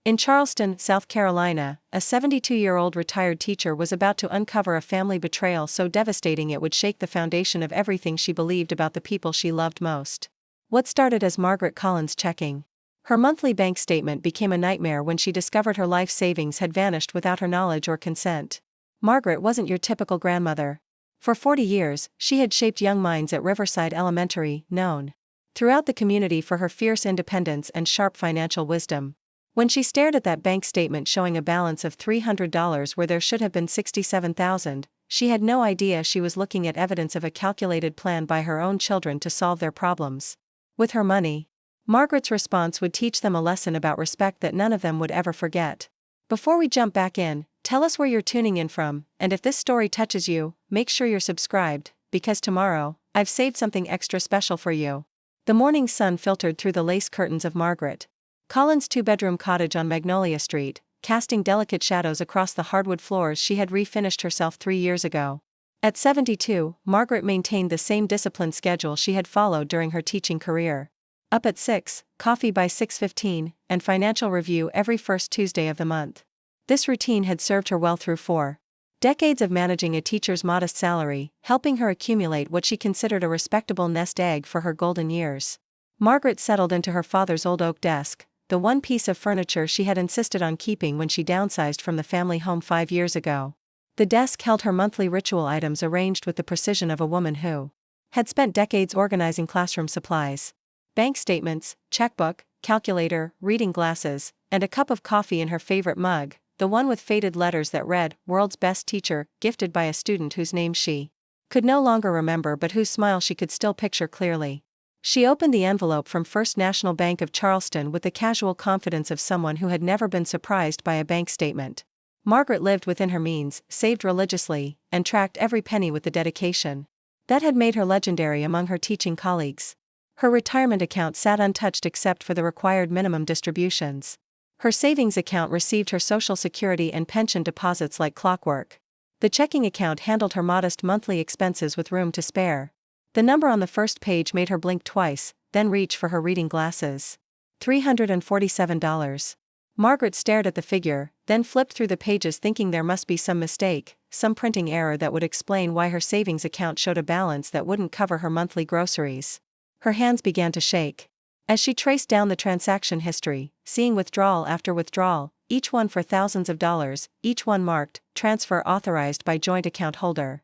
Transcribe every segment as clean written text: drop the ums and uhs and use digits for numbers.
In Charleston, South Carolina, a 72-year-old retired teacher was about to uncover a family betrayal so devastating it would shake the foundation of everything she believed about the people she loved most. What started as Margaret Collins checking her monthly bank statement became a nightmare when she discovered her life savings had vanished without her knowledge or consent. Margaret wasn't your typical grandmother. For 40 years, she had shaped young minds at Riverside Elementary, known throughout the community for her fierce independence and sharp financial wisdom. When she stared at that bank statement showing a balance of $300 where there should have been $67,000, she had no idea she was looking at evidence of a calculated plan by her own children to solve their problems with her money. Margaret's response would teach them a lesson about respect that none of them would ever forget. Before we jump back in, tell us where you're tuning in from, and if this story touches you, make sure you're subscribed, because tomorrow, I've saved something extra special for you. The morning sun filtered through the lace curtains of Margaret Collins' two-bedroom cottage on Magnolia Street, casting delicate shadows across the hardwood floors she had refinished herself 3 years ago. At 72, Margaret maintained the same disciplined schedule she had followed during her teaching career. Up at 6, coffee by 6:15, and financial review every first Tuesday of the month. This routine had served her well through 4 decades of managing a teacher's modest salary, helping her accumulate what she considered a respectable nest egg for her golden years. Margaret settled into her father's old oak desk, the one piece of furniture she had insisted on keeping when she downsized from the family home 5 years ago. The desk held her monthly ritual items arranged with the precision of a woman who had spent decades organizing classroom supplies. Bank statements, checkbook, calculator, reading glasses, and a cup of coffee in her favorite mug, the one with faded letters that read, "World's Best Teacher," gifted by a student whose name she could no longer remember but whose smile she could still picture clearly. She opened the envelope from First National Bank of Charleston with the casual confidence of someone who had never been surprised by a bank statement. Margaret lived within her means, saved religiously, and tracked every penny with the dedication that had made her legendary among her teaching colleagues. Her retirement account sat untouched except for the required minimum distributions. Her savings account received her Social Security and pension deposits like clockwork. The checking account handled her modest monthly expenses with room to spare. The number on the first page made her blink twice, then reach for her reading glasses. $347. Margaret stared at the figure, then flipped through the pages thinking there must be some mistake, some printing error that would explain why her savings account showed a balance that wouldn't cover her monthly groceries. Her hands began to shake as she traced down the transaction history, seeing withdrawal after withdrawal, each one for thousands of dollars, each one marked, "Transfer authorized by joint account holder."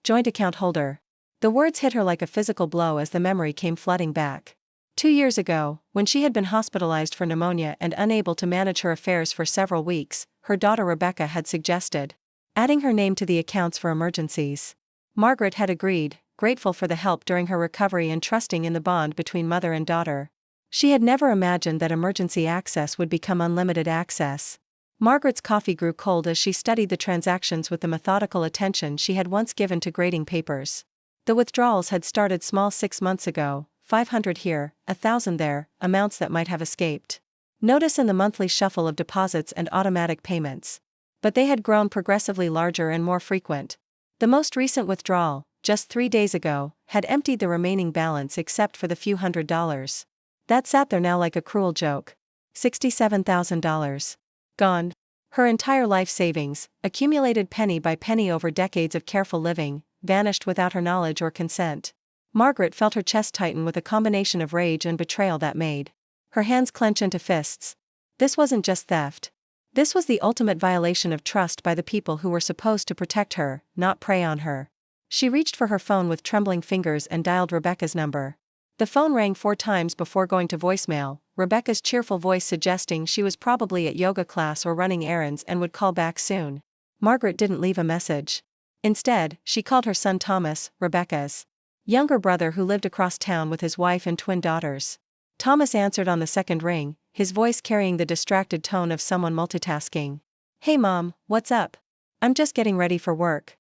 Joint account holder. The words hit her like a physical blow as the memory came flooding back. 2 years ago, when she had been hospitalized for pneumonia and unable to manage her affairs for several weeks, her daughter Rebecca had suggested adding her name to the accounts for emergencies. Margaret had agreed, grateful for the help during her recovery and trusting in the bond between mother and daughter. She had never imagined that emergency access would become unlimited access. Margaret's coffee grew cold as she studied the transactions with the methodical attention she had once given to grading papers. The withdrawals had started small 6 months ago, 500 here, 1,000 there, amounts that might have escaped notice in the monthly shuffle of deposits and automatic payments. But they had grown progressively larger and more frequent. The most recent withdrawal, just 3 days ago, had emptied the remaining balance except for the few $100s that sat there now like a cruel joke. $67,000. Gone. Her entire life savings, accumulated penny by penny over decades of careful living, vanished without her knowledge or consent. Margaret felt her chest tighten with a combination of rage and betrayal that made her hands clench into fists. This wasn't just theft. This was the ultimate violation of trust by the people who were supposed to protect her, not prey on her. She reached for her phone with trembling fingers and dialed Rebecca's number. The phone rang 4 times before going to voicemail, Rebecca's cheerful voice suggesting she was probably at yoga class or running errands and would call back soon. Margaret didn't leave a message. Instead, she called her son Thomas, Rebecca's younger brother who lived across town with his wife and twin daughters. Thomas answered on the second ring, his voice carrying the distracted tone of someone multitasking. "Hey Mom, what's up? I'm just getting ready for work."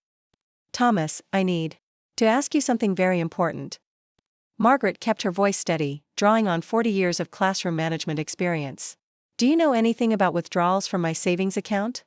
"Thomas, I need to ask you something very important." Margaret kept her voice steady, drawing on 40 years of classroom management experience. "Do you know anything about withdrawals from my savings account?"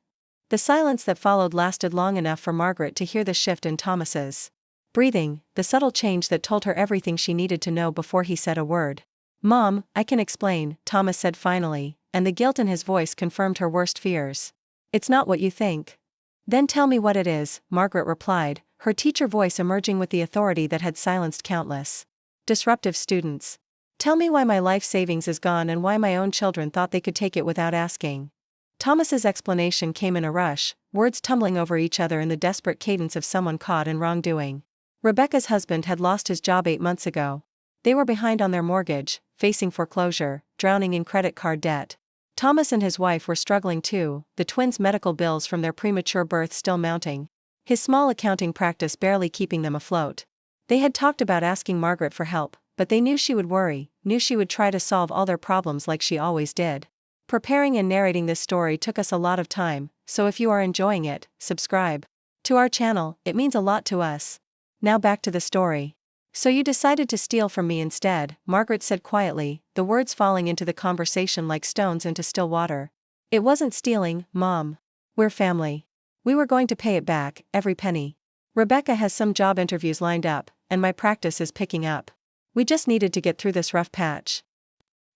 The silence that followed lasted long enough for Margaret to hear the shift in Thomas's breathing, the subtle change that told her everything she needed to know before he said a word. "Mom, I can explain," Thomas said finally, and the guilt in his voice confirmed her worst fears. "It's not what you think." "Then tell me what it is," Margaret replied, her teacher voice emerging with the authority that had silenced countless disruptive students. "Tell me why my life savings is gone and why my own children thought they could take it without asking." Thomas's explanation came in a rush, words tumbling over each other in the desperate cadence of someone caught in wrongdoing. Rebecca's husband had lost his job 8 months ago. They were behind on their mortgage, facing foreclosure, drowning in credit card debt. Thomas and his wife were struggling too, the twins' medical bills from their premature birth still mounting. His small accounting practice barely keeping them afloat. They had talked about asking Margaret for help, but they knew she would worry, knew she would try to solve all their problems like she always did. Preparing and narrating this story took us a lot of time, so if you are enjoying it, subscribe to our channel, it means a lot to us. Now back to the story. "So you decided to steal from me instead," Margaret said quietly, the words falling into the conversation like stones into still water. "It wasn't stealing, Mom. We're family. We were going to pay it back, every penny. Rebecca has some job interviews lined up, and my practice is picking up. We just needed to get through this rough patch."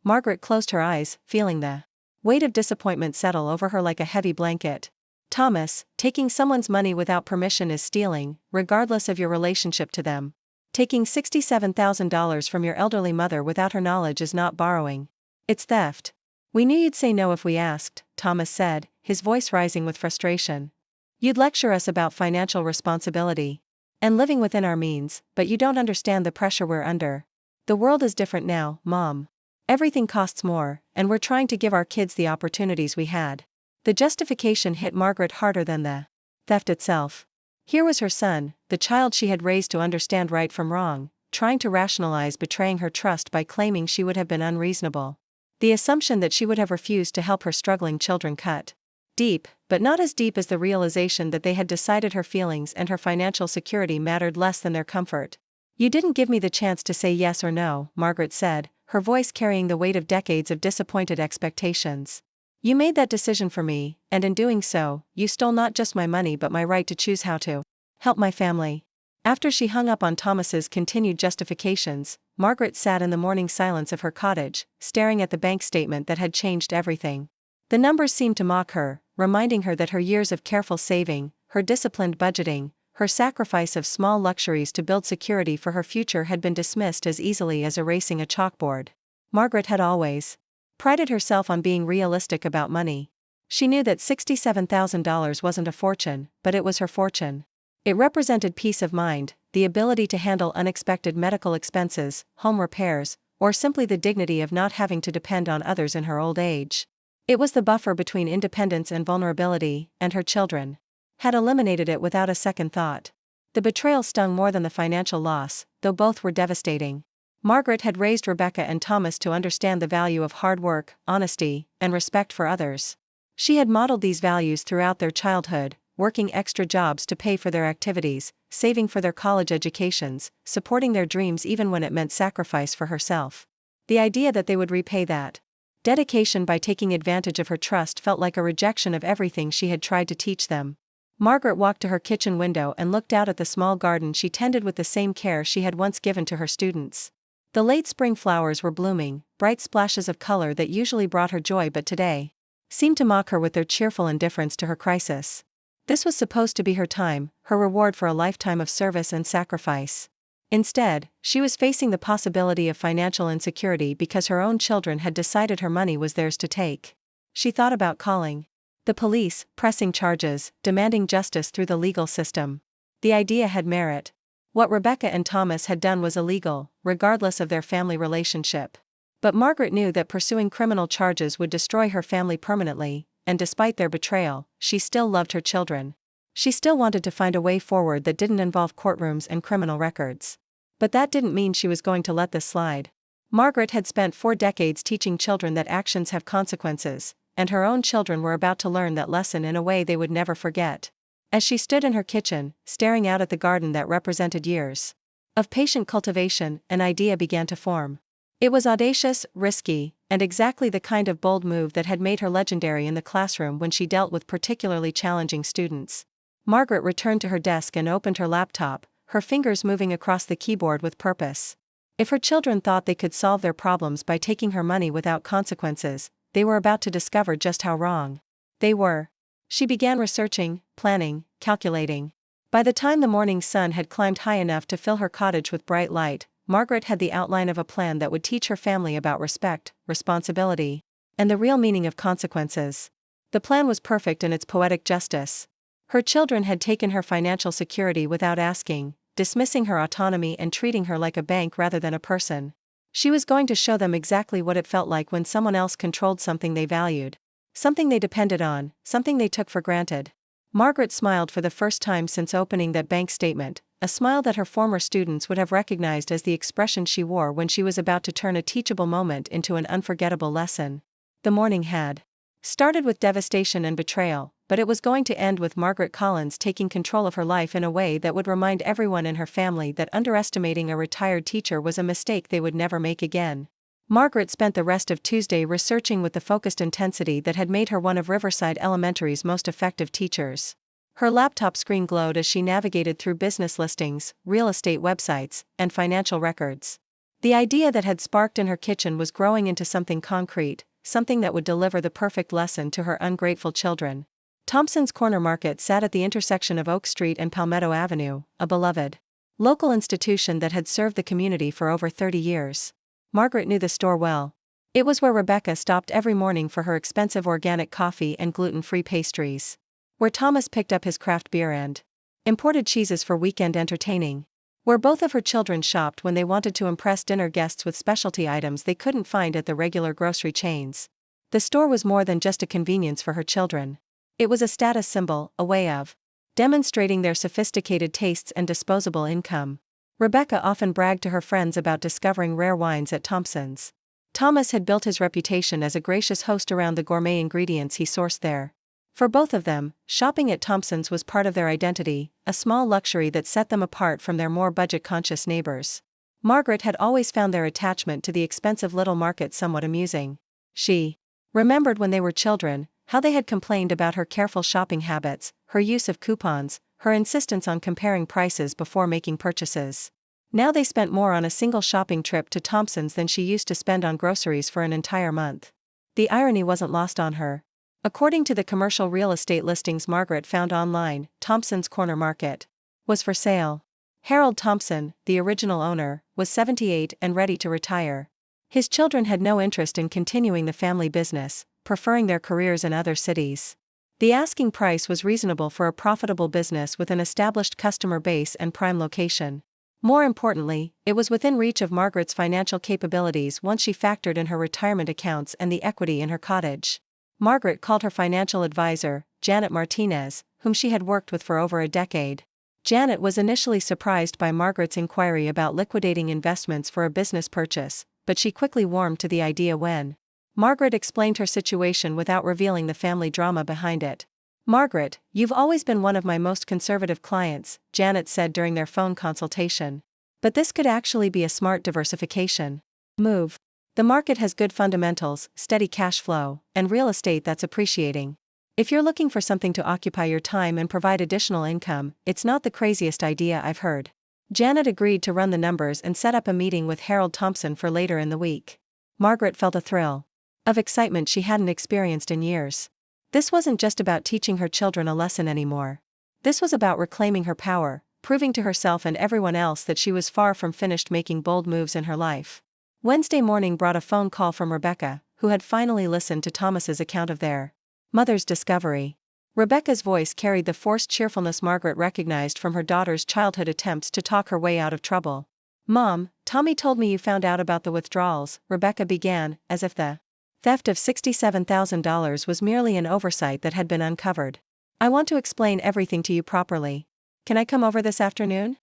Margaret closed her eyes, feeling the weight of disappointment settle over her like a heavy blanket. "Thomas, taking someone's money without permission is stealing, regardless of your relationship to them. Taking $67,000 from your elderly mother without her knowledge is not borrowing. It's theft." "We knew you'd say no if we asked," Thomas said, his voice rising with frustration. "You'd lecture us about financial responsibility and living within our means, but you don't understand the pressure we're under. The world is different now, Mom. Everything costs more, and we're trying to give our kids the opportunities we had." The justification hit Margaret harder than the theft itself. Here was her son, the child she had raised to understand right from wrong, trying to rationalize betraying her trust by claiming she would have been unreasonable. The assumption that she would have refused to help her struggling children cut deep, but not as deep as the realization that they had decided her feelings and her financial security mattered less than their comfort. "You didn't give me the chance to say yes or no," Margaret said, her voice carrying the weight of decades of disappointed expectations. "You made that decision for me, and in doing so, you stole not just my money but my right to choose how to help my family." After she hung up on Thomas's continued justifications, Margaret sat in the morning silence of her cottage, staring at the bank statement that had changed everything. The numbers seemed to mock her, reminding her that her years of careful saving, her disciplined budgeting, her sacrifice of small luxuries to build security for her future had been dismissed as easily as erasing a chalkboard. Margaret had always prided herself on being realistic about money. She knew that $67,000 wasn't a fortune, but it was her fortune. It represented peace of mind, the ability to handle unexpected medical expenses, home repairs, or simply the dignity of not having to depend on others in her old age. It was the buffer between independence and vulnerability, and her children had eliminated it without a second thought. The betrayal stung more than the financial loss, though both were devastating. Margaret had raised Rebecca and Thomas to understand the value of hard work, honesty, and respect for others. She had modeled these values throughout their childhood, working extra jobs to pay for their activities, saving for their college educations, supporting their dreams even when it meant sacrifice for herself. The idea that they would repay that dedication by taking advantage of her trust felt like a rejection of everything she had tried to teach them. Margaret walked to her kitchen window and looked out at the small garden she tended with the same care she had once given to her students. The late spring flowers were blooming, bright splashes of color that usually brought her joy but today seemed to mock her with their cheerful indifference to her crisis. This was supposed to be her time, her reward for a lifetime of service and sacrifice. Instead, she was facing the possibility of financial insecurity because her own children had decided her money was theirs to take. She thought about calling the police, pressing charges, demanding justice through the legal system. The idea had merit. What Rebecca and Thomas had done was illegal, regardless of their family relationship. But Margaret knew that pursuing criminal charges would destroy her family permanently, and despite their betrayal, she still loved her children. She still wanted to find a way forward that didn't involve courtrooms and criminal records. But that didn't mean she was going to let this slide. Margaret had spent 4 decades teaching children that actions have consequences, and her own children were about to learn that lesson in a way they would never forget. As she stood in her kitchen, staring out at the garden that represented years of patient cultivation, an idea began to form. It was audacious, risky, and exactly the kind of bold move that had made her legendary in the classroom when she dealt with particularly challenging students. Margaret returned to her desk and opened her laptop, her fingers moving across the keyboard with purpose. If her children thought they could solve their problems by taking her money without consequences, they were about to discover just how wrong they were. She began researching, planning, calculating. By the time the morning sun had climbed high enough to fill her cottage with bright light, Margaret had the outline of a plan that would teach her family about respect, responsibility, and the real meaning of consequences. The plan was perfect in its poetic justice. Her children had taken her financial security without asking, dismissing her autonomy and treating her like a bank rather than a person. She was going to show them exactly what it felt like when someone else controlled something they valued, something they depended on, something they took for granted. Margaret smiled for the first time since opening that bank statement, a smile that her former students would have recognized as the expression she wore when she was about to turn a teachable moment into an unforgettable lesson. The morning had started with devastation and betrayal, but it was going to end with Margaret Collins taking control of her life in a way that would remind everyone in her family that underestimating a retired teacher was a mistake they would never make again. Margaret spent the rest of Tuesday researching with the focused intensity that had made her one of Riverside Elementary's most effective teachers. Her laptop screen glowed as she navigated through business listings, real estate websites, and financial records. The idea that had sparked in her kitchen was growing into something concrete, something that would deliver the perfect lesson to her ungrateful children. Thompson's Corner Market sat at the intersection of Oak Street and Palmetto Avenue, a beloved local institution that had served the community for over 30 years. Margaret knew the store well. It was where Rebecca stopped every morning for her expensive organic coffee and gluten-free pastries. Where Thomas picked up his craft beer and imported cheeses for weekend entertaining. Where both of her children shopped when they wanted to impress dinner guests with specialty items they couldn't find at the regular grocery chains. The store was more than just a convenience for her children. It was a status symbol, a way of demonstrating their sophisticated tastes and disposable income. Rebecca often bragged to her friends about discovering rare wines at Thompson's. Thomas had built his reputation as a gracious host around the gourmet ingredients he sourced there. For both of them, shopping at Thompson's was part of their identity, a small luxury that set them apart from their more budget-conscious neighbors. Margaret had always found their attachment to the expensive little market somewhat amusing. She remembered when they were children, how they had complained about her careful shopping habits, her use of coupons, her insistence on comparing prices before making purchases. Now they spent more on a single shopping trip to Thompson's than she used to spend on groceries for an entire month. The irony wasn't lost on her. According to the commercial real estate listings Margaret found online, Thompson's Corner Market was for sale. Harold Thompson, the original owner, was 78 and ready to retire. His children had no interest in continuing the family business, preferring their careers in other cities. The asking price was reasonable for a profitable business with an established customer base and prime location. More importantly, it was within reach of Margaret's financial capabilities once she factored in her retirement accounts and the equity in her cottage. Margaret called her financial advisor, Janet Martinez, whom she had worked with for over a decade. Janet was initially surprised by Margaret's inquiry about liquidating investments for a business purchase, but she quickly warmed to the idea when Margaret explained her situation without revealing the family drama behind it. "Margaret, you've always been one of my most conservative clients," Janet said during their phone consultation. "But this could actually be a smart diversification move. The market has good fundamentals, steady cash flow, and real estate that's appreciating. If you're looking for something to occupy your time and provide additional income, it's not the craziest idea I've heard." Janet agreed to run the numbers and set up a meeting with Harold Thompson for later in the week. Margaret felt a thrill of excitement she hadn't experienced in years. This wasn't just about teaching her children a lesson anymore. This was about reclaiming her power, proving to herself and everyone else that she was far from finished making bold moves in her life. Wednesday morning brought a phone call from Rebecca, who had finally listened to Thomas's account of their mother's discovery. Rebecca's voice carried the forced cheerfulness Margaret recognized from her daughter's childhood attempts to talk her way out of trouble. "Mom, Tommy told me you found out about the withdrawals," Rebecca began, as if the theft of $67,000 was merely an oversight that had been uncovered. "I want to explain everything to you properly. Can I come over this afternoon?"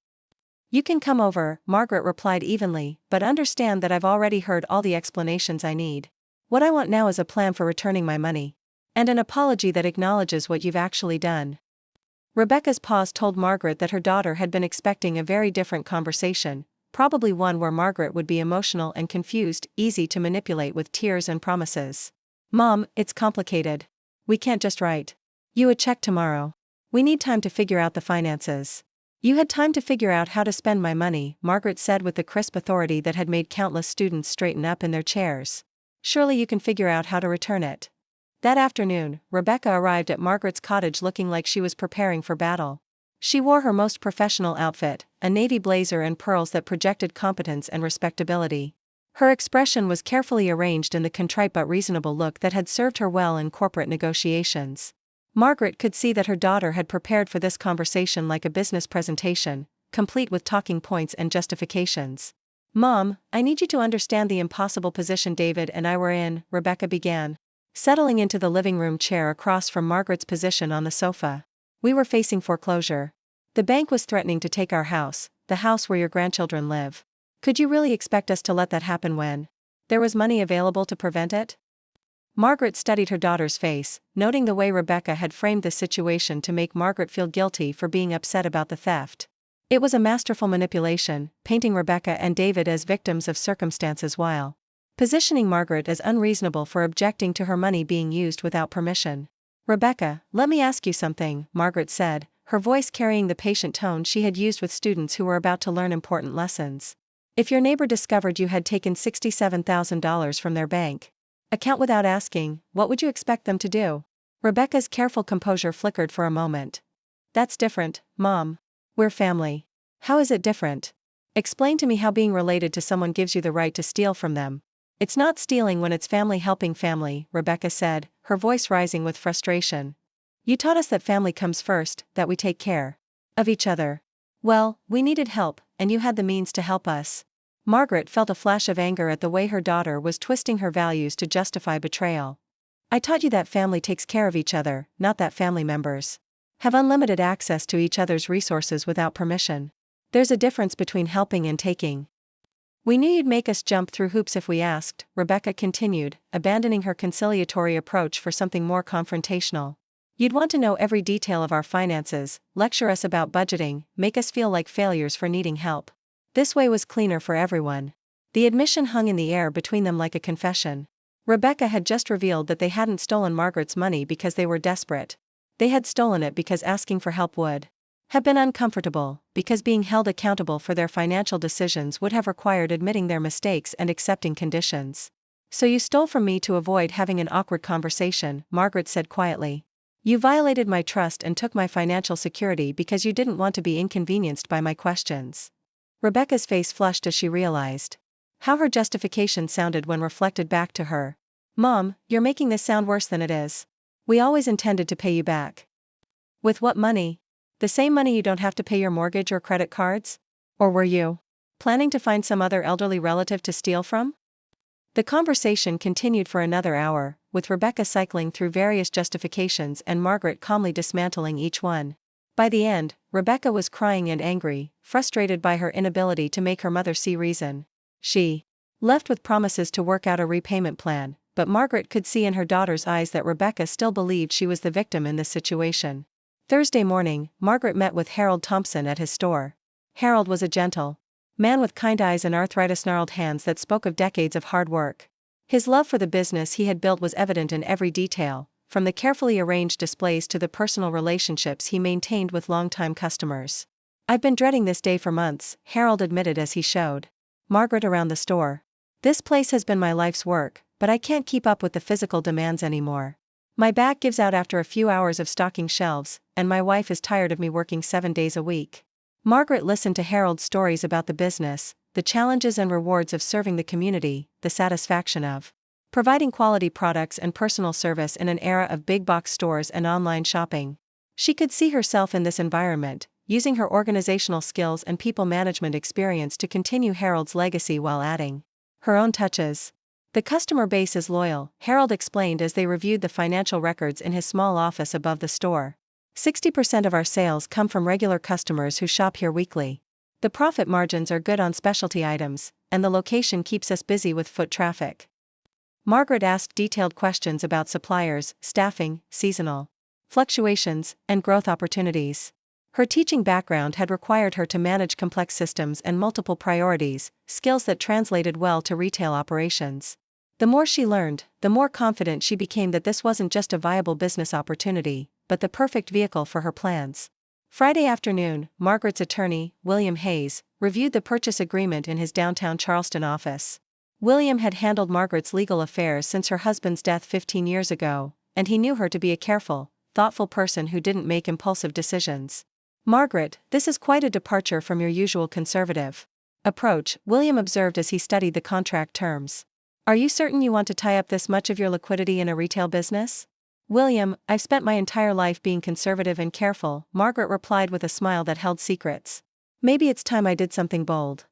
"You can come over," Margaret replied evenly, "but understand that I've already heard all the explanations I need. What I want now is a plan for returning my money. And an apology that acknowledges what you've actually done." Rebecca's pause told Margaret that her daughter had been expecting a very different conversation, probably one where Margaret would be emotional and confused, easy to manipulate with tears and promises. "Mom, it's complicated. We can't just write you a check tomorrow. We need time to figure out the finances." "You had time to figure out how to spend my money," Margaret said with the crisp authority that had made countless students straighten up in their chairs. Surely you can figure out how to return it. That afternoon, Rebecca arrived at Margaret's cottage looking like she was preparing for battle. She wore her most professional outfit, a navy blazer and pearls that projected competence and respectability. Her expression was carefully arranged in the contrite but reasonable look that had served her well in corporate negotiations. Margaret could see that her daughter had prepared for this conversation like a business presentation, complete with talking points and justifications. "Mom, I need you to understand the impossible position David and I were in," Rebecca began, settling into the living room chair across from Margaret's position on the sofa. "We were facing foreclosure. The bank was threatening to take our house, the house where your grandchildren live. Could you really expect us to let that happen when there was money available to prevent it?" Margaret studied her daughter's face, noting the way Rebecca had framed the situation to make Margaret feel guilty for being upset about the theft. It was a masterful manipulation, painting Rebecca and David as victims of circumstances while positioning Margaret as unreasonable for objecting to her money being used without permission. "Rebecca, let me ask you something," Margaret said, her voice carrying the patient tone she had used with students who were about to learn important lessons. "If your neighbor discovered you had taken $67,000 from their bank account without asking, what would you expect them to do?" Rebecca's careful composure flickered for a moment. "That's different, Mom. We're family." "How is it different? Explain to me how being related to someone gives you the right to steal from them." "It's not stealing when it's family helping family," Rebecca said, her voice rising with frustration. "You taught us that family comes first, that we take care of each other. Well, we needed help, and you had the means to help us." Margaret felt a flash of anger at the way her daughter was twisting her values to justify betrayal. "I taught you that family takes care of each other, not that family members have unlimited access to each other's resources without permission. There's a difference between helping and taking." "We knew you'd make us jump through hoops if we asked," Rebecca continued, abandoning her conciliatory approach for something more confrontational. "You'd want to know every detail of our finances, lecture us about budgeting, make us feel like failures for needing help. This way was cleaner for everyone." The admission hung in the air between them like a confession. Rebecca had just revealed that they hadn't stolen Margaret's money because they were desperate. They had stolen it because asking for help would have been uncomfortable, because being held accountable for their financial decisions would have required admitting their mistakes and accepting conditions. "So you stole from me to avoid having an awkward conversation," Margaret said quietly. "You violated my trust and took my financial security because you didn't want to be inconvenienced by my questions." Rebecca's face flushed as she realized how her justification sounded when reflected back to her. "Mom, you're making this sound worse than it is. We always intended to pay you back." "With what money? The same money you don't have to pay your mortgage or credit cards? Or were you planning to find some other elderly relative to steal from?" The conversation continued for another hour, with Rebecca cycling through various justifications and Margaret calmly dismantling each one. By the end, Rebecca was crying and angry, frustrated by her inability to make her mother see reason. She left with promises to work out a repayment plan, but Margaret could see in her daughter's eyes that Rebecca still believed she was the victim in this situation. Thursday morning, Margaret met with Harold Thompson at his store. Harold was a gentle man with kind eyes and arthritis-gnarled hands that spoke of decades of hard work. His love for the business he had built was evident in every detail, from the carefully arranged displays to the personal relationships he maintained with longtime customers. "I've been dreading this day for months," Harold admitted as he showed Margaret around the store. "This place has been my life's work, but I can't keep up with the physical demands anymore. My back gives out after a few hours of stocking shelves, and my wife is tired of me working 7 days a week." Margaret listened to Harold's stories about the business, the challenges and rewards of serving the community, the satisfaction of providing quality products and personal service in an era of big-box stores and online shopping. She could see herself in this environment, using her organizational skills and people management experience to continue Harold's legacy while adding her own touches. "The customer base is loyal," Harold explained as they reviewed the financial records in his small office above the store. 60% of our sales come from regular customers who shop here weekly. The profit margins are good on specialty items, and the location keeps us busy with foot traffic." Margaret asked detailed questions about suppliers, staffing, seasonal fluctuations, and growth opportunities. Her teaching background had required her to manage complex systems and multiple priorities, skills that translated well to retail operations. The more she learned, the more confident she became that this wasn't just a viable business opportunity, but the perfect vehicle for her plans. Friday afternoon, Margaret's attorney, William Hayes, reviewed the purchase agreement in his downtown Charleston office. William had handled Margaret's legal affairs since her husband's death 15 years ago, and he knew her to be a careful, thoughtful person who didn't make impulsive decisions. "Margaret, this is quite a departure from your usual conservative approach," William observed as he studied the contract terms. "Are you certain you want to tie up this much of your liquidity in a retail business?" "William, I've spent my entire life being conservative and careful," Margaret replied with a smile that held secrets. "Maybe it's time I did something bold."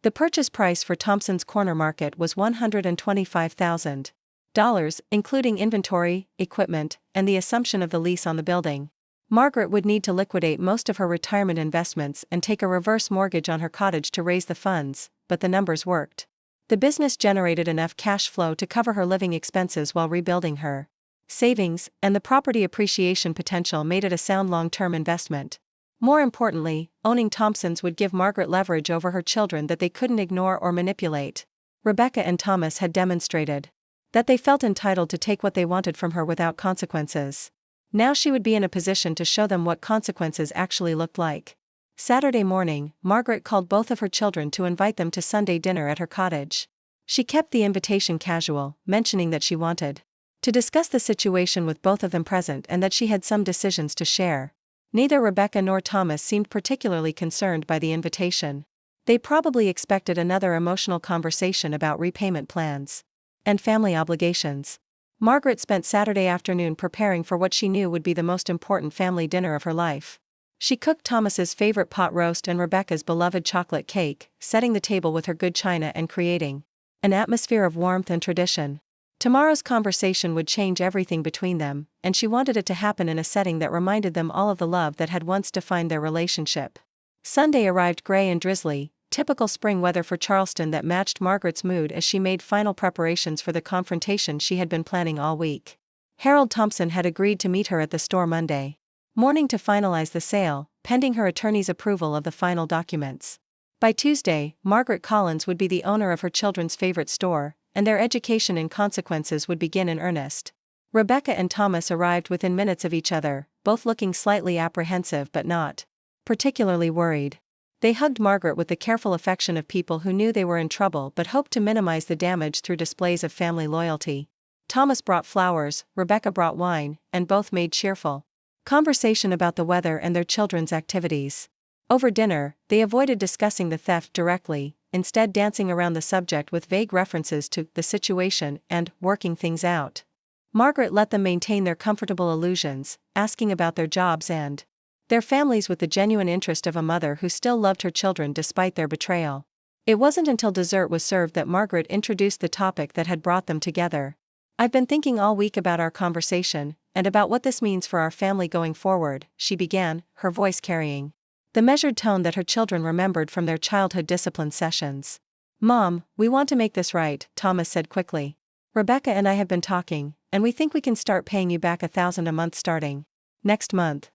The purchase price for Thompson's Corner Market was $125,000, including inventory, equipment, and the assumption of the lease on the building. Margaret would need to liquidate most of her retirement investments and take a reverse mortgage on her cottage to raise the funds, but the numbers worked. The business generated enough cash flow to cover her living expenses while rebuilding her savings, and the property appreciation potential made it a sound long-term investment. More importantly, owning Thompson's would give Margaret leverage over her children that they couldn't ignore or manipulate. Rebecca and Thomas had demonstrated that they felt entitled to take what they wanted from her without consequences. Now she would be in a position to show them what consequences actually looked like. Saturday morning, Margaret called both of her children to invite them to Sunday dinner at her cottage. She kept the invitation casual, mentioning that she wanted to discuss the situation with both of them present and that she had some decisions to share. Neither Rebecca nor Thomas seemed particularly concerned by the invitation. They probably expected another emotional conversation about repayment plans and family obligations. Margaret spent Saturday afternoon preparing for what she knew would be the most important family dinner of her life. She cooked Thomas's favorite pot roast and Rebecca's beloved chocolate cake, setting the table with her good china and creating an atmosphere of warmth and tradition. Tomorrow's conversation would change everything between them, and she wanted it to happen in a setting that reminded them all of the love that had once defined their relationship. Sunday arrived gray and drizzly, typical spring weather for Charleston that matched Margaret's mood as she made final preparations for the confrontation she had been planning all week. Harold Thompson had agreed to meet her at the store Monday morning to finalize the sale, pending her attorney's approval of the final documents. By Tuesday, Margaret Collins would be the owner of her children's favorite store, and their education in consequences would begin in earnest. Rebecca and Thomas arrived within minutes of each other, both looking slightly apprehensive but not particularly worried. They hugged Margaret with the careful affection of people who knew they were in trouble but hoped to minimize the damage through displays of family loyalty. Thomas brought flowers, Rebecca brought wine, and both made cheerful conversation about the weather and their children's activities. Over dinner, they avoided discussing the theft directly, instead dancing around the subject with vague references to the situation and working things out. Margaret let them maintain their comfortable illusions, asking about their jobs and their families with the genuine interest of a mother who still loved her children despite their betrayal. It wasn't until dessert was served that Margaret introduced the topic that had brought them together. "I've been thinking all week about our conversation, and about what this means for our family going forward," she began, her voice carrying the measured tone that her children remembered from their childhood discipline sessions. "Mom, we want to make this right," Thomas said quickly. "Rebecca and I have been talking, and we think we can start paying you back $1,000 a month starting next month."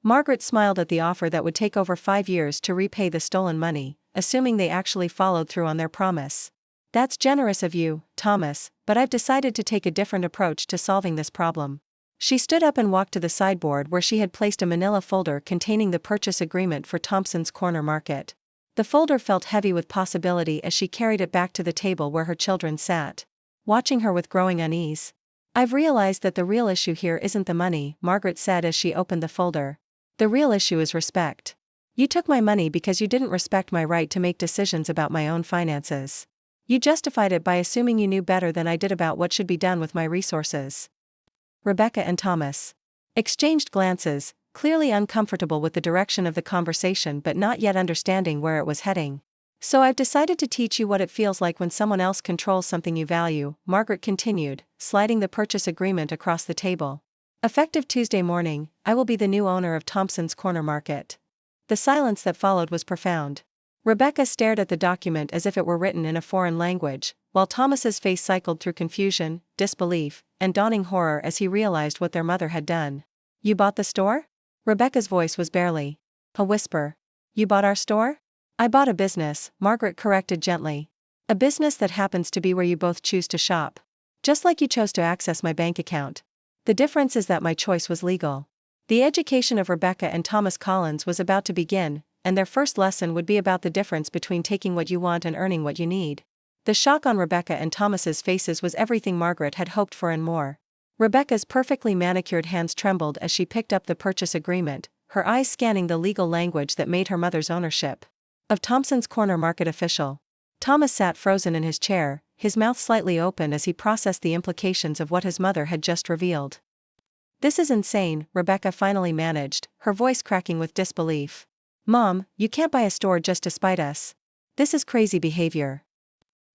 Margaret smiled at the offer that would take over 5 years to repay the stolen money, assuming they actually followed through on their promise. "That's generous of you, Thomas, but I've decided to take a different approach to solving this problem." She stood up and walked to the sideboard where she had placed a manila folder containing the purchase agreement for Thompson's Corner Market. The folder felt heavy with possibility as she carried it back to the table where her children sat, watching her with growing unease. "I've realized that the real issue here isn't the money," Margaret said as she opened the folder. "The real issue is respect. You took my money because you didn't respect my right to make decisions about my own finances. You justified it by assuming you knew better than I did about what should be done with my resources." Rebecca and Thomas exchanged glances, clearly uncomfortable with the direction of the conversation but not yet understanding where it was heading. "So I've decided to teach you what it feels like when someone else controls something you value," Margaret continued, sliding the purchase agreement across the table. "Effective Tuesday morning, I will be the new owner of Thompson's Corner Market." The silence that followed was profound. Rebecca stared at the document as if it were written in a foreign language, while Thomas's face cycled through confusion, disbelief, and dawning horror as he realized what their mother had done. "You bought the store?" Rebecca's voice was barely a whisper. "You bought our store?" "I bought a business," Margaret corrected gently. "A business that happens to be where you both choose to shop. Just like you chose to access my bank account. The difference is that my choice was legal." The education of Rebecca and Thomas Collins was about to begin, and their first lesson would be about the difference between taking what you want and earning what you need. The shock on Rebecca and Thomas's faces was everything Margaret had hoped for and more. Rebecca's perfectly manicured hands trembled as she picked up the purchase agreement, her eyes scanning the legal language that made her mother's ownership of Thompson's Corner Market official. Thomas sat frozen in his chair, his mouth slightly open as he processed the implications of what his mother had just revealed. "This is insane," Rebecca finally managed, her voice cracking with disbelief. "Mom, you can't buy a store just to spite us. This is crazy behavior."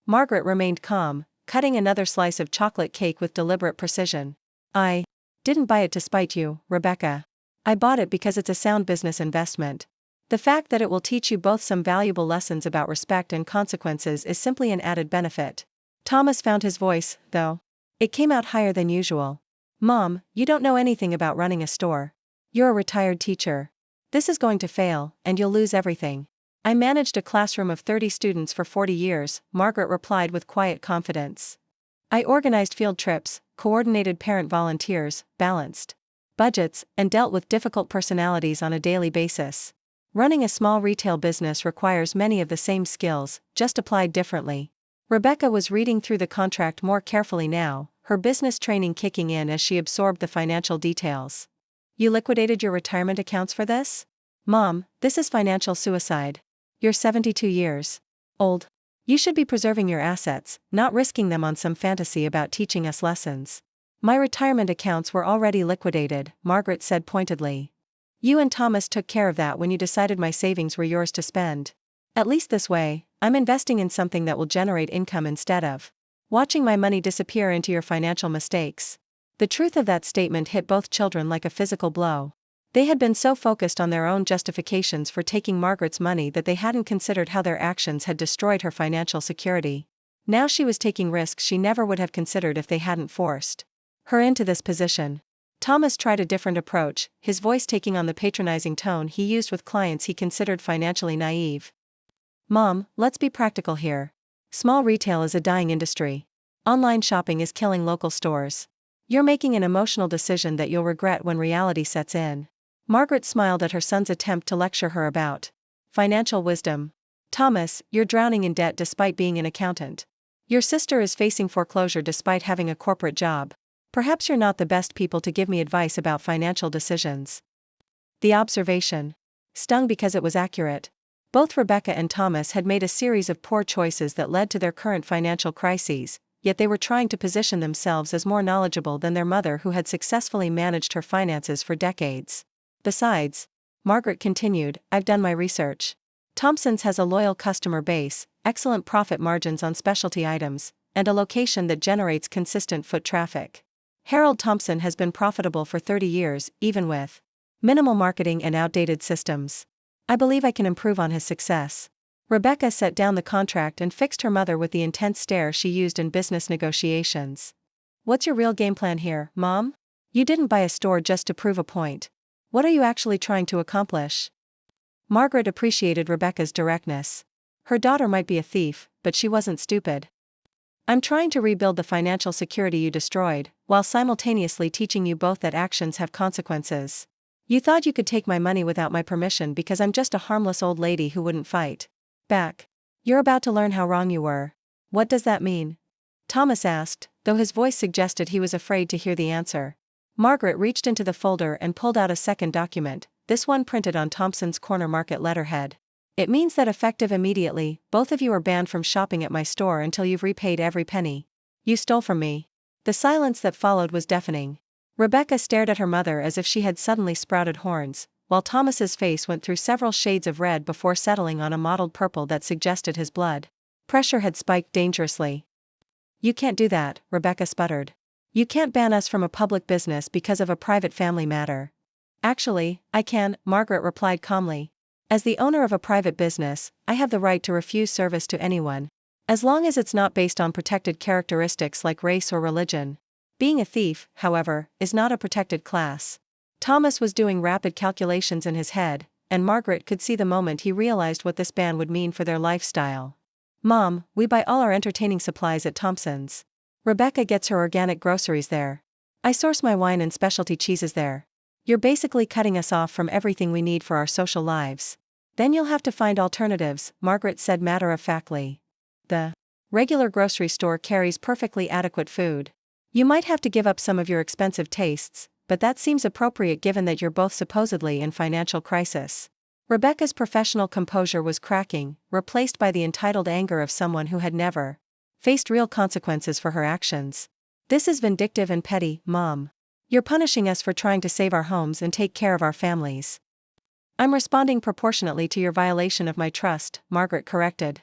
Margaret remained calm, cutting another slice of chocolate cake with deliberate precision. "I didn't buy it to spite you, Rebecca. I bought it because it's a sound business investment. The fact that it will teach you both some valuable lessons about respect and consequences is simply an added benefit." Thomas found his voice, though. It came out higher than usual. "Mom, you don't know anything about running a store. You're a retired teacher. This is going to fail, and you'll lose everything." "I managed a classroom of 30 students for 40 years, Margaret replied with quiet confidence. "I organized field trips, coordinated parent volunteers, balanced budgets, and dealt with difficult personalities on a daily basis. Running a small retail business requires many of the same skills, just applied differently." Rebecca was reading through the contract more carefully now, her business training kicking in as she absorbed the financial details. "You liquidated your retirement accounts for this? Mom, this is financial suicide. You're 72 years old. You should be preserving your assets, not risking them on some fantasy about teaching us lessons." "My retirement accounts were already liquidated," Margaret said pointedly. "You and Thomas took care of that when you decided my savings were yours to spend. At least this way, I'm investing in something that will generate income instead of watching my money disappear into your financial mistakes." The truth of that statement hit both children like a physical blow. They had been so focused on their own justifications for taking Margaret's money that they hadn't considered how their actions had destroyed her financial security. Now she was taking risks she never would have considered if they hadn't forced her into this position. Thomas tried a different approach, his voice taking on the patronizing tone he used with clients he considered financially naive. "Mom, let's be practical here. Small retail is a dying industry. Online shopping is killing local stores. You're making an emotional decision that you'll regret when reality sets in." Margaret smiled at her son's attempt to lecture her about financial wisdom. "Thomas, you're drowning in debt despite being an accountant. Your sister is facing foreclosure despite having a corporate job. Perhaps you're not the best people to give me advice about financial decisions." The observation stung because it was accurate. Both Rebecca and Thomas had made a series of poor choices that led to their current financial crises, yet they were trying to position themselves as more knowledgeable than their mother, who had successfully managed her finances for decades. "Besides," Margaret continued, "I've done my research. Thompson's has a loyal customer base, excellent profit margins on specialty items, and a location that generates consistent foot traffic. Harold Thompson has been profitable for 30 years, even with minimal marketing and outdated systems. I believe I can improve on his success." Rebecca set down the contract and fixed her mother with the intense stare she used in business negotiations. "What's your real game plan here, Mom? You didn't buy a store just to prove a point. What are you actually trying to accomplish?" Margaret appreciated Rebecca's directness. Her daughter might be a thief, but she wasn't stupid. "I'm trying to rebuild the financial security you destroyed, while simultaneously teaching you both that actions have consequences. You thought you could take my money without my permission because I'm just a harmless old lady who wouldn't fight back. You're about to learn how wrong you were." "What does that mean?" Thomas asked, though his voice suggested he was afraid to hear the answer. Margaret reached into the folder and pulled out a second document, this one printed on Thompson's Corner Market letterhead. "It means that effective immediately, both of you are banned from shopping at my store until you've repaid every penny you stole from me." The silence that followed was deafening. Rebecca stared at her mother as if she had suddenly sprouted horns, while Thomas's face went through several shades of red before settling on a mottled purple that suggested his blood pressure had spiked dangerously. "You can't do that," Rebecca sputtered. "You can't ban us from a public business because of a private family matter." "Actually, I can," Margaret replied calmly. "As the owner of a private business, I have the right to refuse service to anyone, as long as it's not based on protected characteristics like race or religion. Being a thief, however, is not a protected class." Thomas was doing rapid calculations in his head, and Margaret could see the moment he realized what this ban would mean for their lifestyle. "Mom, we buy all our entertaining supplies at Thompson's. Rebecca gets her organic groceries there. I source my wine and specialty cheeses there. You're basically cutting us off from everything we need for our social lives. Then you'll have to find alternatives," Margaret said matter-of-factly. The regular grocery store carries perfectly adequate food. You might have to give up some of your expensive tastes, but that seems appropriate given that you're both supposedly in financial crisis. Rebecca's professional composure was cracking, replaced by the entitled anger of someone who had never faced real consequences for her actions. This is vindictive and petty, Mom. You're punishing us for trying to save our homes and take care of our families. I'm responding proportionately to your violation of my trust, Margaret corrected.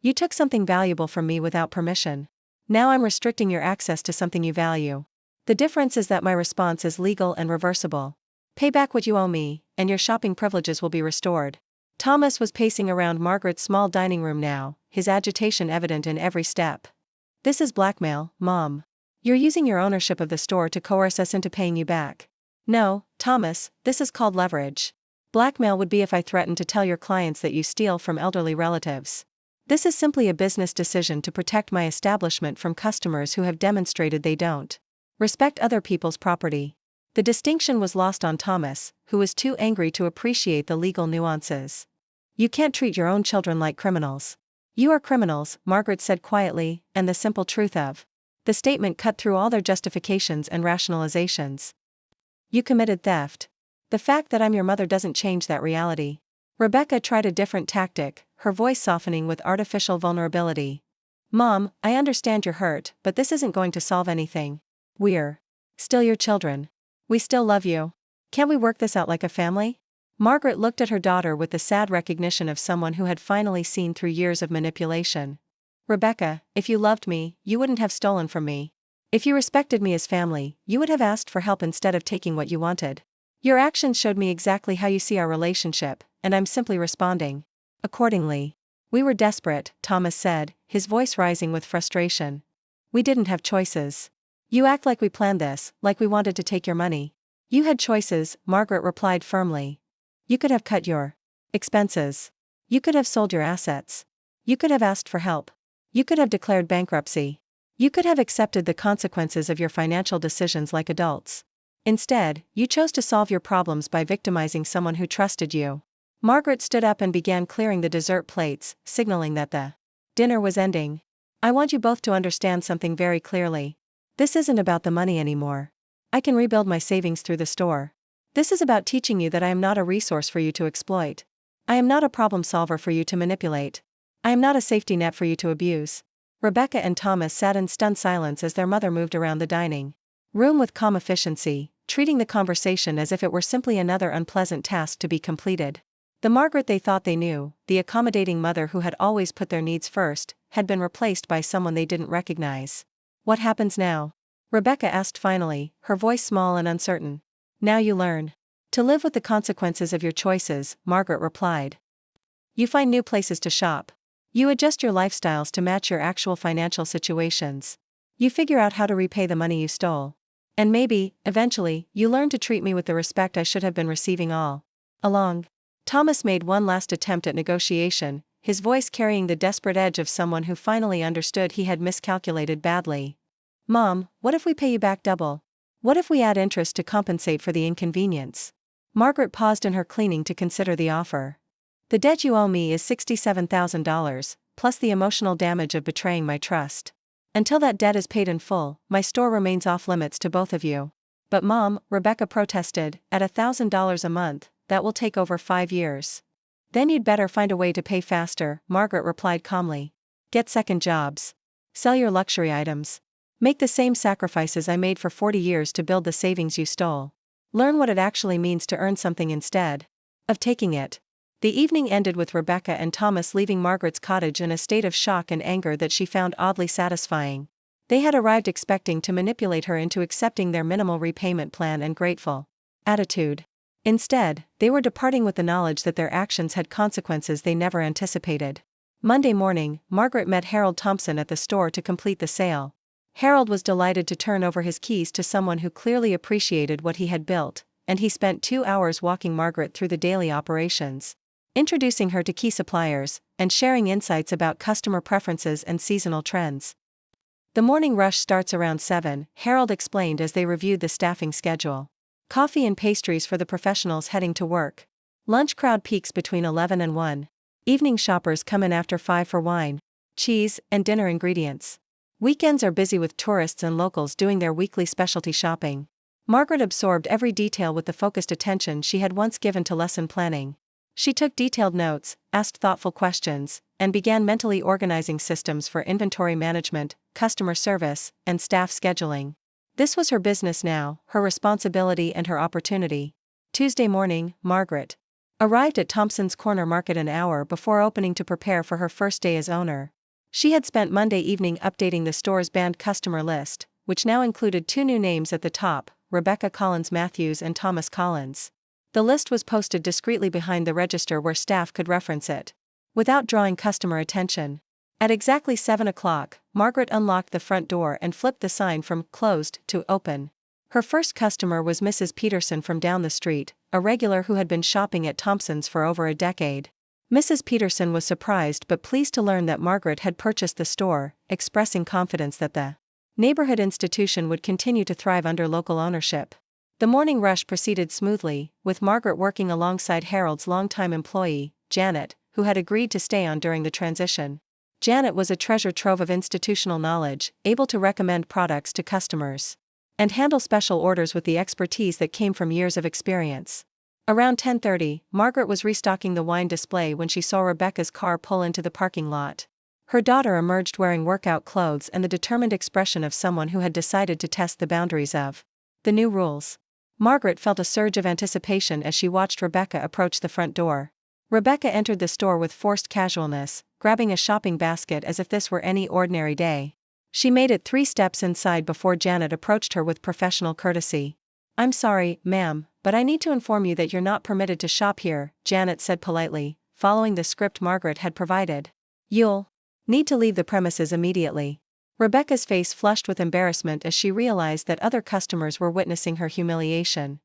You took something valuable from me without permission. Now I'm restricting your access to something you value. The difference is that my response is legal and reversible. Pay back what you owe me, and your shopping privileges will be restored. Thomas was pacing around Margaret's small dining room now, his agitation evident in every step. This is blackmail, Mom. You're using your ownership of the store to coerce us into paying you back. No, Thomas, this is called leverage. Blackmail would be if I threatened to tell your clients that you steal from elderly relatives. This is simply a business decision to protect my establishment from customers who have demonstrated they don't respect other people's property. The distinction was lost on Thomas, who was too angry to appreciate the legal nuances. You can't treat your own children like criminals. You are criminals, Margaret said quietly, and the simple truth of the statement cut through all their justifications and rationalizations. You committed theft. The fact that I'm your mother doesn't change that reality. Rebecca tried a different tactic, her voice softening with artificial vulnerability. Mom, I understand you're hurt, but this isn't going to solve anything. We're still your children. We still love you. Can't we work this out like a family? Margaret looked at her daughter with the sad recognition of someone who had finally seen through years of manipulation. Rebecca, if you loved me, you wouldn't have stolen from me. If you respected me as family, you would have asked for help instead of taking what you wanted. Your actions showed me exactly how you see our relationship, and I'm simply responding accordingly. We were desperate, Thomas said, his voice rising with frustration. We didn't have choices. You act like we planned this, like we wanted to take your money. You had choices, Margaret replied firmly. You could have cut your expenses. You could have sold your assets. You could have asked for help. You could have declared bankruptcy. You could have accepted the consequences of your financial decisions like adults. Instead, you chose to solve your problems by victimizing someone who trusted you. Margaret stood up and began clearing the dessert plates, signaling that the dinner was ending. I want you both to understand something very clearly. This isn't about the money anymore. I can rebuild my savings through the store. This is about teaching you that I am not a resource for you to exploit. I am not a problem solver for you to manipulate. I am not a safety net for you to abuse. Rebecca and Thomas sat in stunned silence as their mother moved around the dining room with calm efficiency, treating the conversation as if it were simply another unpleasant task to be completed. The Margaret they thought they knew, the accommodating mother who had always put their needs first, had been replaced by someone they didn't recognize. What happens now? Rebecca asked finally, her voice small and uncertain. Now you learn to live with the consequences of your choices, Margaret replied. You find new places to shop. You adjust your lifestyles to match your actual financial situations. You figure out how to repay the money you stole. And maybe, eventually, you learn to treat me with the respect I should have been receiving all along. Thomas made one last attempt at negotiation, his voice carrying the desperate edge of someone who finally understood he had miscalculated badly. Mom, what if we pay you back double? What if we add interest to compensate for the inconvenience? Margaret paused in her cleaning to consider the offer. The debt you owe me is $67,000, plus the emotional damage of betraying my trust. Until that debt is paid in full, my store remains off limits to both of you. But Mom, Rebecca protested, at $1,000 a month, that will take over 5 years. Then you'd better find a way to pay faster, Margaret replied calmly. Get second jobs. Sell your luxury items. Make the same sacrifices I made for 40 years to build the savings you stole. Learn what it actually means to earn something instead of taking it. The evening ended with Rebecca and Thomas leaving Margaret's cottage in a state of shock and anger that she found oddly satisfying. They had arrived expecting to manipulate her into accepting their minimal repayment plan and grateful attitude. Instead, they were departing with the knowledge that their actions had consequences they never anticipated. Monday morning, Margaret met Harold Thompson at the store to complete the sale. Harold was delighted to turn over his keys to someone who clearly appreciated what he had built, and he spent 2 hours walking Margaret through the daily operations, introducing her to key suppliers, and sharing insights about customer preferences and seasonal trends. The morning rush starts around 7, Harold explained as they reviewed the staffing schedule. Coffee and pastries for the professionals heading to work. Lunch crowd peaks between 11 and 1. Evening shoppers come in after 5 for wine. cheese, and dinner ingredients. Weekends are busy with tourists and locals doing their weekly specialty shopping. Margaret absorbed every detail with the focused attention she had once given to lesson planning. She took detailed notes, asked thoughtful questions, and began mentally organizing systems for inventory management, customer service, and staff scheduling. This was her business now, her responsibility and her opportunity. Tuesday morning, Margaret arrived at Thompson's Corner Market an hour before opening to prepare for her first day as owner. She had spent Monday evening updating the store's banned customer list, which now included 2 new names at the top, Rebecca Collins Matthews and Thomas Collins. The list was posted discreetly behind the register where staff could reference it, without drawing customer attention. At exactly 7 o'clock, Margaret unlocked the front door and flipped the sign from "closed" to "open." Her first customer was Mrs. Peterson from down the street, a regular who had been shopping at Thompson's for over a decade. Mrs. Peterson was surprised but pleased to learn that Margaret had purchased the store, expressing confidence that the neighborhood institution would continue to thrive under local ownership. The morning rush proceeded smoothly, with Margaret working alongside Harold's longtime employee, Janet, who had agreed to stay on during the transition. Janet was a treasure trove of institutional knowledge, able to recommend products to customers and handle special orders with the expertise that came from years of experience. Around 10:30, Margaret was restocking the wine display when she saw Rebecca's car pull into the parking lot. Her daughter emerged wearing workout clothes and the determined expression of someone who had decided to test the boundaries of the new rules. Margaret felt a surge of anticipation as she watched Rebecca approach the front door. Rebecca entered the store with forced casualness, grabbing a shopping basket as if this were any ordinary day. She made it 3 steps inside before Janet approached her with professional courtesy. "I'm sorry, ma'am, but I need to inform you that you're not permitted to shop here," Janet said politely, following the script Margaret had provided. "You'll need to leave the premises immediately." Rebecca's face flushed with embarrassment as she realized that other customers were witnessing her humiliation.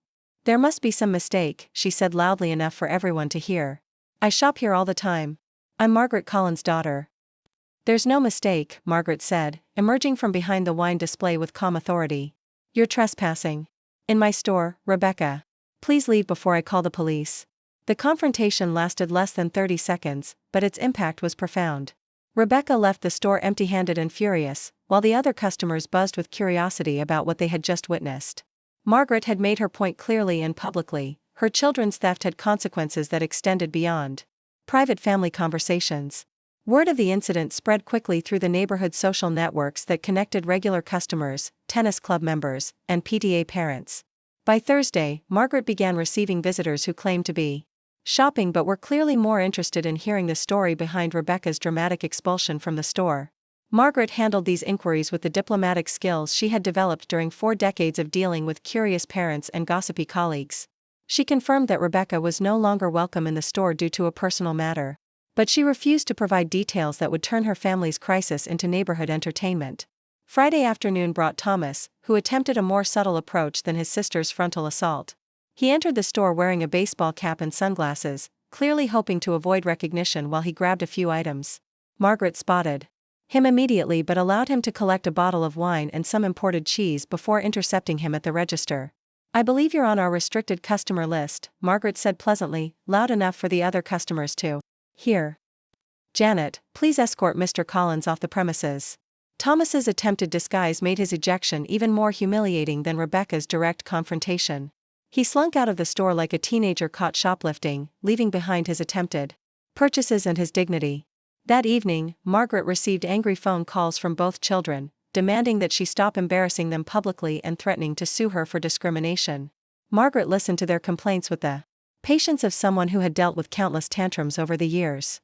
"There must be some mistake," she said loudly enough for everyone to hear. "I shop here all the time. I'm Margaret Collins' daughter." "There's no mistake," Margaret said, emerging from behind the wine display with calm authority. "You're trespassing in my store, Rebecca. Please leave before I call the police." The confrontation lasted less than 30 seconds, but its impact was profound. Rebecca left the store empty-handed and furious, while the other customers buzzed with curiosity about what they had just witnessed. Margaret had made her point clearly and publicly. Her children's theft had consequences that extended beyond private family conversations. Word of the incident spread quickly through the neighborhood social networks that connected regular customers, tennis club members, and PTA parents. By Thursday, Margaret began receiving visitors who claimed to be shopping but were clearly more interested in hearing the story behind Rebecca's dramatic expulsion from the store. Margaret handled these inquiries with the diplomatic skills she had developed during 4 decades of dealing with curious parents and gossipy colleagues. She confirmed that Rebecca was no longer welcome in the store due to a personal matter. But she refused to provide details that would turn her family's crisis into neighborhood entertainment. Friday afternoon brought Thomas, who attempted a more subtle approach than his sister's frontal assault. He entered the store wearing a baseball cap and sunglasses, clearly hoping to avoid recognition while he grabbed a few items. Margaret spotted him immediately but allowed him to collect a bottle of wine and some imported cheese before intercepting him at the register. "I believe you're on our restricted customer list," Margaret said pleasantly, loud enough for the other customers to hear. "Janet, please escort Mr. Collins off the premises." Thomas's attempted disguise made his ejection even more humiliating than Rebecca's direct confrontation. He slunk out of the store like a teenager caught shoplifting, leaving behind his attempted purchases and his dignity. That evening, Margaret received angry phone calls from both children, demanding that she stop embarrassing them publicly and threatening to sue her for discrimination. Margaret listened to their complaints with the patience of someone who had dealt with countless tantrums over the years.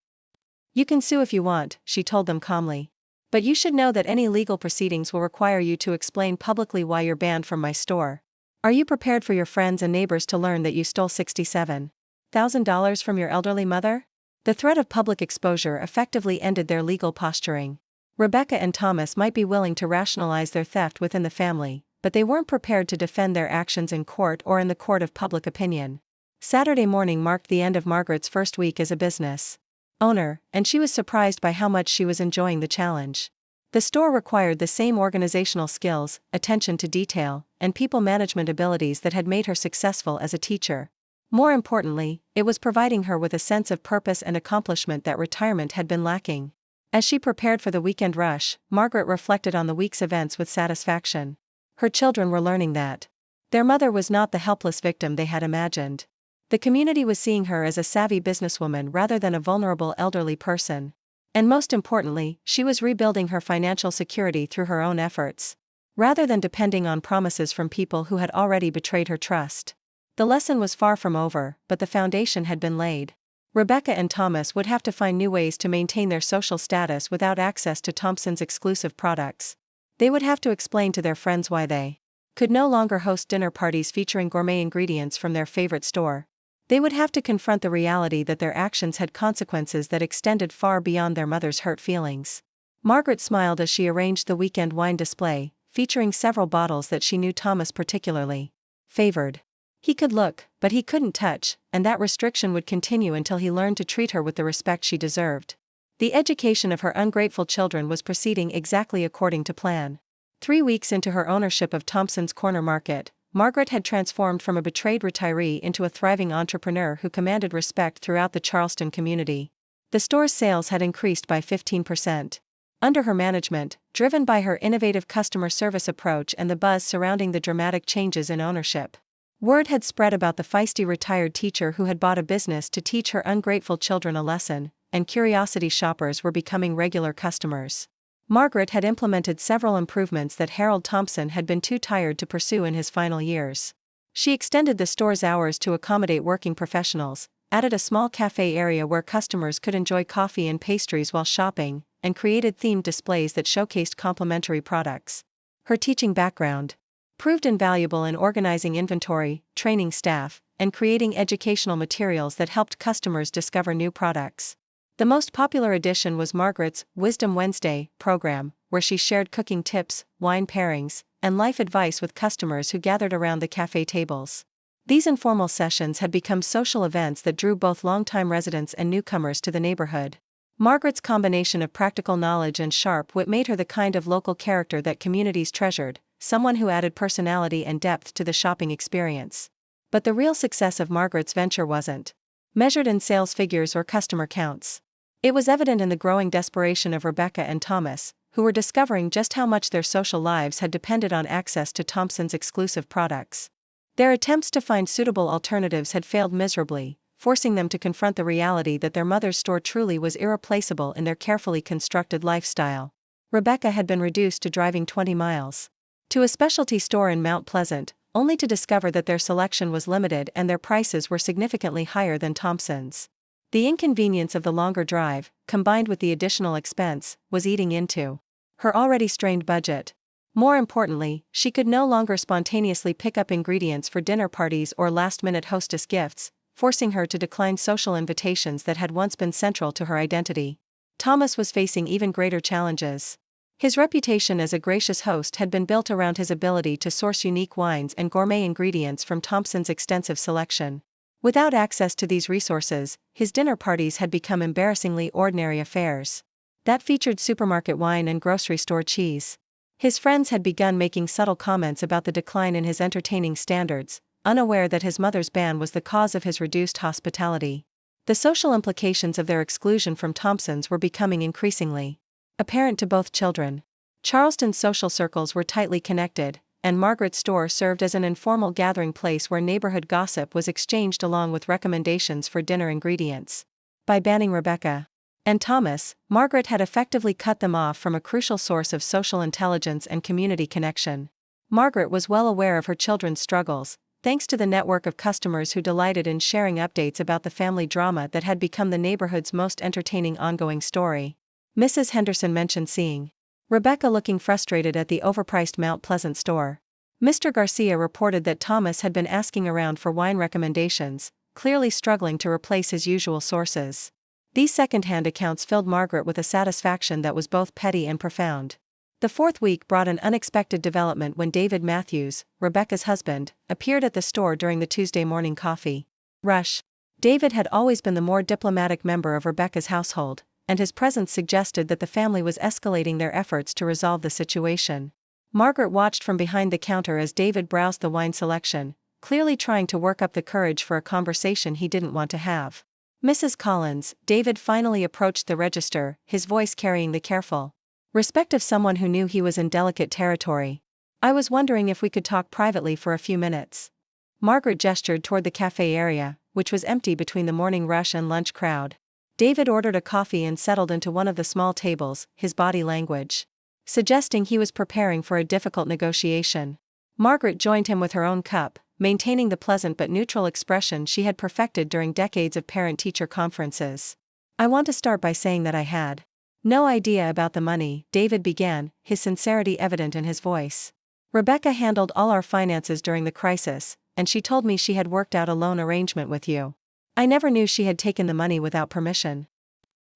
"You can sue if you want," she told them calmly. "But you should know that any legal proceedings will require you to explain publicly why you're banned from my store. Are you prepared for your friends and neighbors to learn that you stole $67,000 from your elderly mother?" The threat of public exposure effectively ended their legal posturing. Rebecca and Thomas might be willing to rationalize their theft within the family, but they weren't prepared to defend their actions in court or in the court of public opinion. Saturday morning marked the end of Margaret's first week as a business owner, and she was surprised by how much she was enjoying the challenge. The store required the same organizational skills, attention to detail, and people management abilities that had made her successful as a teacher. More importantly, it was providing her with a sense of purpose and accomplishment that retirement had been lacking. As she prepared for the weekend rush, Margaret reflected on the week's events with satisfaction. Her children were learning that their mother was not the helpless victim they had imagined. The community was seeing her as a savvy businesswoman rather than a vulnerable elderly person. And most importantly, she was rebuilding her financial security through her own efforts, rather than depending on promises from people who had already betrayed her trust. The lesson was far from over, but the foundation had been laid. Rebecca and Thomas would have to find new ways to maintain their social status without access to Thompson's exclusive products. They would have to explain to their friends why they could no longer host dinner parties featuring gourmet ingredients from their favorite store. They would have to confront the reality that their actions had consequences that extended far beyond their mother's hurt feelings. Margaret smiled as she arranged the weekend wine display, featuring several bottles that she knew Thomas particularly favored. He could look, but he couldn't touch, and that restriction would continue until he learned to treat her with the respect she deserved. The education of her ungrateful children was proceeding exactly according to plan. 3 weeks into her ownership of Thompson's Corner Market, Margaret had transformed from a betrayed retiree into a thriving entrepreneur who commanded respect throughout the Charleston community. The store's sales had increased by 15%. Under her management, driven by her innovative customer service approach and the buzz surrounding the dramatic changes in ownership. Word had spread about the feisty retired teacher who had bought a business to teach her ungrateful children a lesson, and curiosity shoppers were becoming regular customers. Margaret had implemented several improvements that Harold Thompson had been too tired to pursue in his final years. She extended the store's hours to accommodate working professionals, added a small cafe area where customers could enjoy coffee and pastries while shopping, and created themed displays that showcased complementary products. Her teaching background proved invaluable in organizing inventory, training staff, and creating educational materials that helped customers discover new products. The most popular addition was Margaret's Wisdom Wednesday program, where she shared cooking tips, wine pairings, and life advice with customers who gathered around the cafe tables. These informal sessions had become social events that drew both longtime residents and newcomers to the neighborhood. Margaret's combination of practical knowledge and sharp wit made her the kind of local character that communities treasured, someone who added personality and depth to the shopping experience. But the real success of Margaret's venture wasn't measured in sales figures or customer counts. It was evident in the growing desperation of Rebecca and Thomas, who were discovering just how much their social lives had depended on access to Thompson's exclusive products. Their attempts to find suitable alternatives had failed miserably, forcing them to confront the reality that their mother's store truly was irreplaceable in their carefully constructed lifestyle. Rebecca had been reduced to driving 20 miles to a specialty store in Mount Pleasant, only to discover that their selection was limited and their prices were significantly higher than Thompson's. The inconvenience of the longer drive, combined with the additional expense, was eating into her already strained budget. More importantly, she could no longer spontaneously pick up ingredients for dinner parties or last-minute hostess gifts, forcing her to decline social invitations that had once been central to her identity. Thomas was facing even greater challenges. His reputation as a gracious host had been built around his ability to source unique wines and gourmet ingredients from Thompson's extensive selection. Without access to these resources, his dinner parties had become embarrassingly ordinary affairs that featured supermarket wine and grocery store cheese. His friends had begun making subtle comments about the decline in his entertaining standards, unaware that his mother's ban was the cause of his reduced hospitality. The social implications of their exclusion from Thompson's were becoming increasingly apparent to both children. Charleston's social circles were tightly connected, and Margaret's store served as an informal gathering place where neighborhood gossip was exchanged along with recommendations for dinner ingredients. By banning Rebecca and Thomas, Margaret had effectively cut them off from a crucial source of social intelligence and community connection. Margaret was well aware of her children's struggles, thanks to the network of customers who delighted in sharing updates about the family drama that had become the neighborhood's most entertaining ongoing story. Mrs. Henderson mentioned seeing Rebecca looking frustrated at the overpriced Mount Pleasant store. Mr. Garcia reported that Thomas had been asking around for wine recommendations, clearly struggling to replace his usual sources. These second-hand accounts filled Margaret with a satisfaction that was both petty and profound. The fourth week brought an unexpected development when David Matthews, Rebecca's husband, appeared at the store during the Tuesday morning coffee rush. David had always been the more diplomatic member of Rebecca's household, and his presence suggested that the family was escalating their efforts to resolve the situation. Margaret watched from behind the counter as David browsed the wine selection, clearly trying to work up the courage for a conversation he didn't want to have. Mrs. Collins, David finally approached the register, his voice carrying the careful respect of someone who knew he was in delicate territory. I was wondering if we could talk privately for a few minutes. Margaret gestured toward the cafe area, which was empty between the morning rush and lunch crowd. David ordered a coffee and settled into one of the small tables, his body language suggesting he was preparing for a difficult negotiation. Margaret joined him with her own cup, maintaining the pleasant but neutral expression she had perfected during decades of parent-teacher conferences. I want to start by saying that I had no idea about the money, David began, his sincerity evident in his voice. Rebecca handled all our finances during the crisis, and she told me she had worked out a loan arrangement with you. I never knew she had taken the money without permission.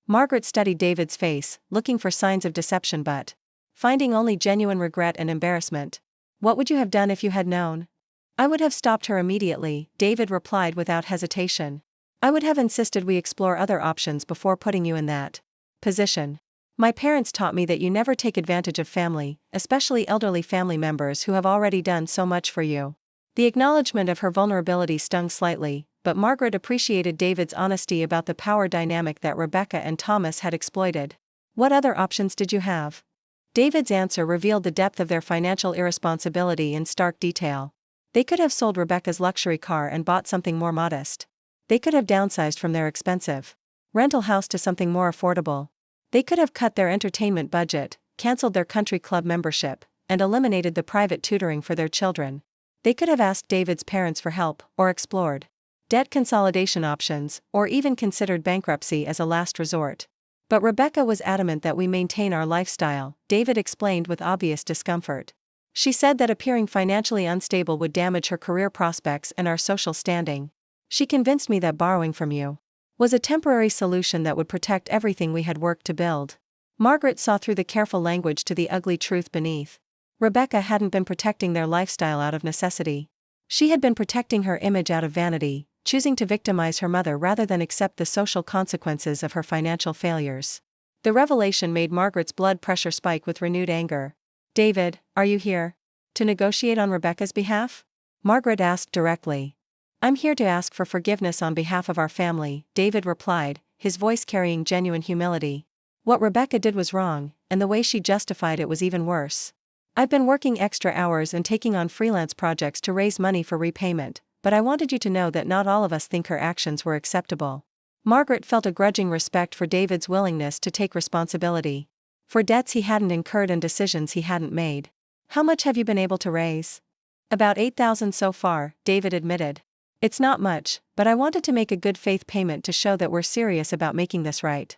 Margaret studied David's face, looking for signs of deception but finding only genuine regret and embarrassment. What would you have done if you had known? I would have stopped her immediately, David replied without hesitation. I would have insisted we explore other options before putting you in that position. My parents taught me that you never take advantage of family, especially elderly family members who have already done so much for you. The acknowledgement of her vulnerability stung slightly, but Margaret appreciated David's honesty about the power dynamic that Rebecca and Thomas had exploited. What other options did you have? David's answer revealed the depth of their financial irresponsibility in stark detail. They could have sold Rebecca's luxury car and bought something more modest. They could have downsized from their expensive rental house to something more affordable. They could have cut their entertainment budget, canceled their country club membership, and eliminated the private tutoring for their children. They could have asked David's parents for help, or explored debt consolidation options, or even considered bankruptcy as a last resort. But Rebecca was adamant that we maintain our lifestyle, David explained with obvious discomfort. She said that appearing financially unstable would damage her career prospects and our social standing. She convinced me that borrowing from you was a temporary solution that would protect everything we had worked to build. Margaret saw through the careful language to the ugly truth beneath. Rebecca hadn't been protecting their lifestyle out of necessity. She had been protecting her image out of vanity, choosing to victimize her mother rather than accept the social consequences of her financial failures. The revelation made Margaret's blood pressure spike with renewed anger. David, are you here to negotiate on Rebecca's behalf? Margaret asked directly. I'm here to ask for forgiveness on behalf of our family, David replied, his voice carrying genuine humility. What Rebecca did was wrong, and the way she justified it was even worse. I've been working extra hours and taking on freelance projects to raise money for repayment, but I wanted you to know that not all of us think her actions were acceptable. Margaret felt a grudging respect for David's willingness to take responsibility for debts he hadn't incurred and decisions he hadn't made. How much have you been able to raise? About $8,000 so far, David admitted. It's not much, but I wanted to make a good faith payment to show that we're serious about making this right.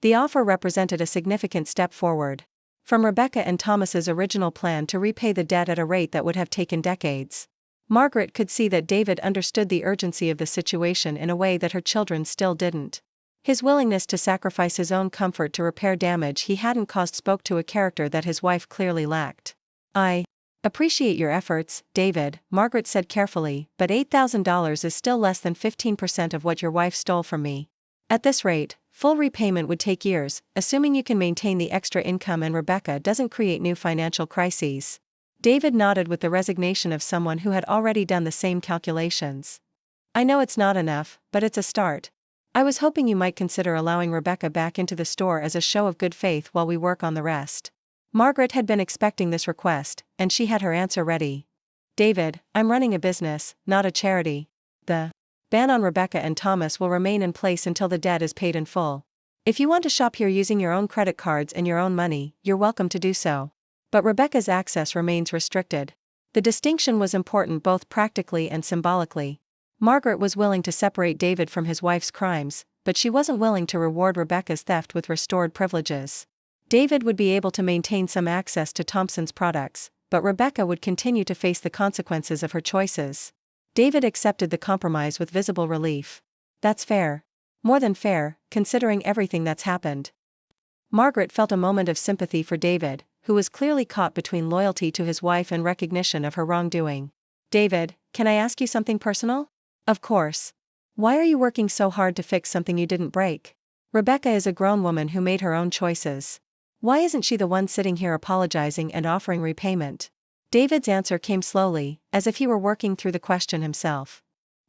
The offer represented a significant step forward from Rebecca and Thomas's original plan to repay the debt at a rate that would have taken decades. Margaret could see that David understood the urgency of the situation in a way that her children still didn't. His willingness to sacrifice his own comfort to repair damage he hadn't caused spoke to a character that his wife clearly lacked. I appreciate your efforts, David, Margaret said carefully, but $8,000 is still less than 15% of what your wife stole from me. At this rate, full repayment would take years, assuming you can maintain the extra income and Rebecca doesn't create new financial crises. David nodded with the resignation of someone who had already done the same calculations. I know it's not enough, but it's a start. I was hoping you might consider allowing Rebecca back into the store as a show of good faith while we work on the rest. Margaret had been expecting this request, and she had her answer ready. David, I'm running a business, not a charity. The ban on Rebecca and Thomas will remain in place until the debt is paid in full. If you want to shop here using your own credit cards and your own money, you're welcome to do so. But Rebecca's access remains restricted. The distinction was important both practically and symbolically. Margaret was willing to separate David from his wife's crimes, but she wasn't willing to reward Rebecca's theft with restored privileges. David would be able to maintain some access to Thompson's products, but Rebecca would continue to face the consequences of her choices. David accepted the compromise with visible relief. That's fair. More than fair, considering everything that's happened. Margaret felt a moment of sympathy for David, who was clearly caught between loyalty to his wife and recognition of her wrongdoing. David, can I ask you something personal? Of course. Why are you working so hard to fix something you didn't break? Rebecca is a grown woman who made her own choices. Why isn't she the one sitting here apologizing and offering repayment? David's answer came slowly, as if he were working through the question himself.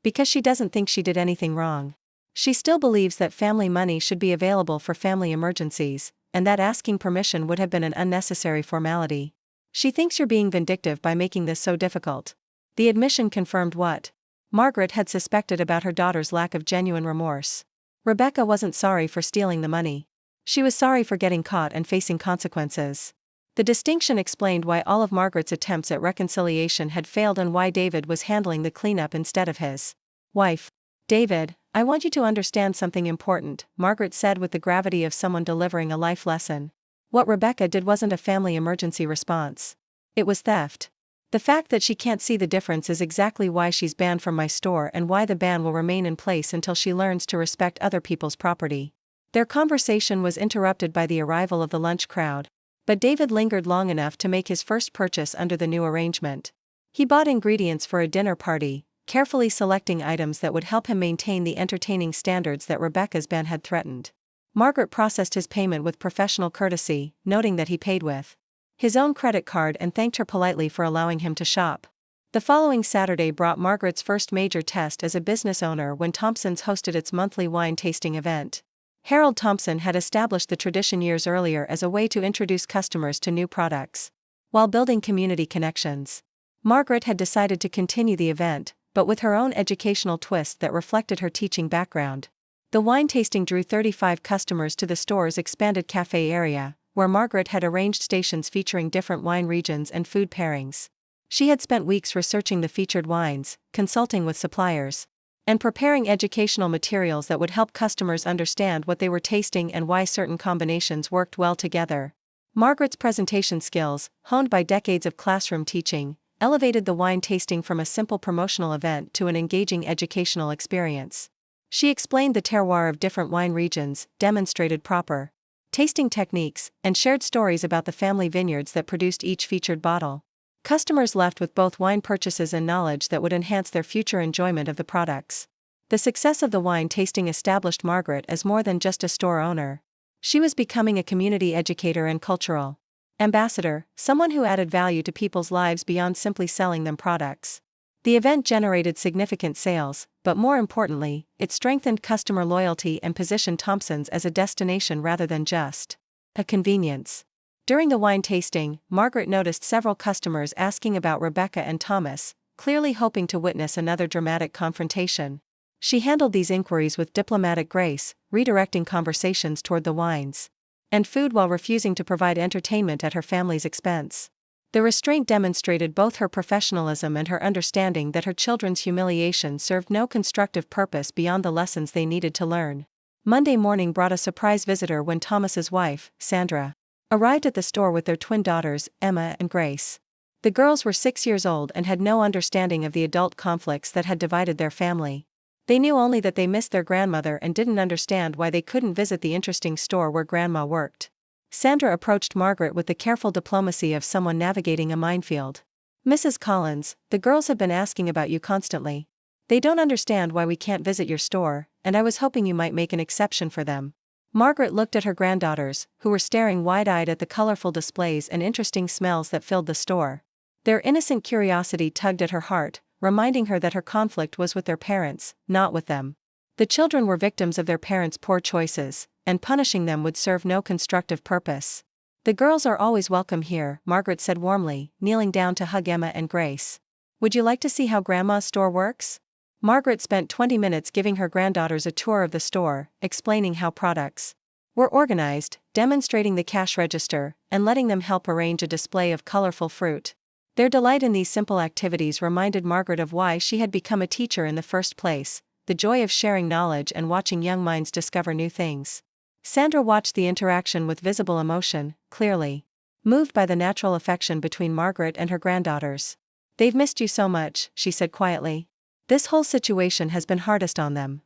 Because she doesn't think she did anything wrong. She still believes that family money should be available for family emergencies, and that asking permission would have been an unnecessary formality. She thinks you're being vindictive by making this so difficult. The admission confirmed what Margaret had suspected about her daughter's lack of genuine remorse. Rebecca wasn't sorry for stealing the money. She was sorry for getting caught and facing consequences. The distinction explained why all of Margaret's attempts at reconciliation had failed and why David was handling the cleanup instead of his wife. "David, I want you to understand something important," Margaret said with the gravity of someone delivering a life lesson. What Rebecca did wasn't a family emergency response. It was theft. The fact that she can't see the difference is exactly why she's banned from my store and why the ban will remain in place until she learns to respect other people's property. Their conversation was interrupted by the arrival of the lunch crowd. But David lingered long enough to make his first purchase under the new arrangement. He bought ingredients for a dinner party, carefully selecting items that would help him maintain the entertaining standards that Rebecca's ban had threatened. Margaret processed his payment with professional courtesy, noting that he paid with his own credit card and thanked her politely for allowing him to shop. The following Saturday brought Margaret's first major test as a business owner when Thompson's hosted its monthly wine tasting event. Harold Thompson had established the tradition years earlier as a way to introduce customers to new products, while building community connections. Margaret had decided to continue the event, but with her own educational twist that reflected her teaching background. The wine tasting drew 35 customers to the store's expanded cafe area, where Margaret had arranged stations featuring different wine regions and food pairings. She had spent weeks researching the featured wines, consulting with suppliers, and preparing educational materials that would help customers understand what they were tasting and why certain combinations worked well together. Margaret's presentation skills, honed by decades of classroom teaching, elevated the wine tasting from a simple promotional event to an engaging educational experience. She explained the terroir of different wine regions, demonstrated proper tasting techniques, and shared stories about the family vineyards that produced each featured bottle. Customers left with both wine purchases and knowledge that would enhance their future enjoyment of the products. The success of the wine tasting established Margaret as more than just a store owner. She was becoming a community educator and cultural ambassador, someone who added value to people's lives beyond simply selling them products. The event generated significant sales, but more importantly, it strengthened customer loyalty and positioned Thompson's as a destination rather than just a convenience. During the wine tasting, Margaret noticed several customers asking about Rebecca and Thomas, clearly hoping to witness another dramatic confrontation. She handled these inquiries with diplomatic grace, redirecting conversations toward the wines and food while refusing to provide entertainment at her family's expense. The restraint demonstrated both her professionalism and her understanding that her children's humiliation served no constructive purpose beyond the lessons they needed to learn. Monday morning brought a surprise visitor when Thomas's wife, Sandra, arrived at the store with their twin daughters, Emma and Grace. The girls were 6 years old and had no understanding of the adult conflicts that had divided their family. They knew only that they missed their grandmother and didn't understand why they couldn't visit the interesting store where Grandma worked. Sandra approached Margaret with the careful diplomacy of someone navigating a minefield. "Mrs. Collins, the girls have been asking about you constantly. They don't understand why we can't visit your store, and I was hoping you might make an exception for them." Margaret looked at her granddaughters, who were staring wide-eyed at the colorful displays and interesting smells that filled the store. Their innocent curiosity tugged at her heart, reminding her that her conflict was with their parents, not with them. The children were victims of their parents' poor choices, and punishing them would serve no constructive purpose. "The girls are always welcome here," Margaret said warmly, kneeling down to hug Emma and Grace. "Would you like to see how Grandma's store works?" Margaret spent 20 minutes giving her granddaughters a tour of the store, explaining how products were organized, demonstrating the cash register, and letting them help arrange a display of colorful fruit. Their delight in these simple activities reminded Margaret of why she had become a teacher in the first place, the joy of sharing knowledge and watching young minds discover new things. Sandra watched the interaction with visible emotion, clearly moved by the natural affection between Margaret and her granddaughters. "They've missed you so much," she said quietly. "This whole situation has been hardest on them."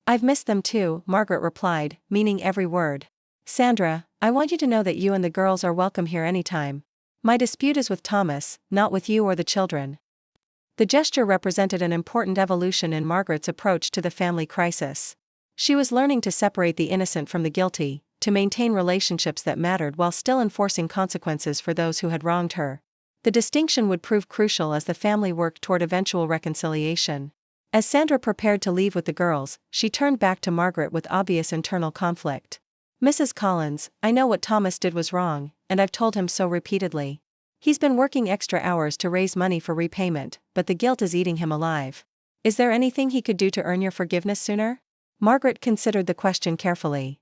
"I've missed them too," Margaret replied, meaning every word. "Sandra, I want you to know that you and the girls are welcome here anytime. My dispute is with Thomas, not with you or the children." The gesture represented an important evolution in Margaret's approach to the family crisis. She was learning to separate the innocent from the guilty, to maintain relationships that mattered while still enforcing consequences for those who had wronged her. The distinction would prove crucial as the family worked toward eventual reconciliation. As Sandra prepared to leave with the girls, she turned back to Margaret with obvious internal conflict. "Mrs. Collins, I know what Thomas did was wrong, and I've told him so repeatedly. He's been working extra hours to raise money for repayment, but the guilt is eating him alive. Is there anything he could do to earn your forgiveness sooner?" Margaret considered the question carefully.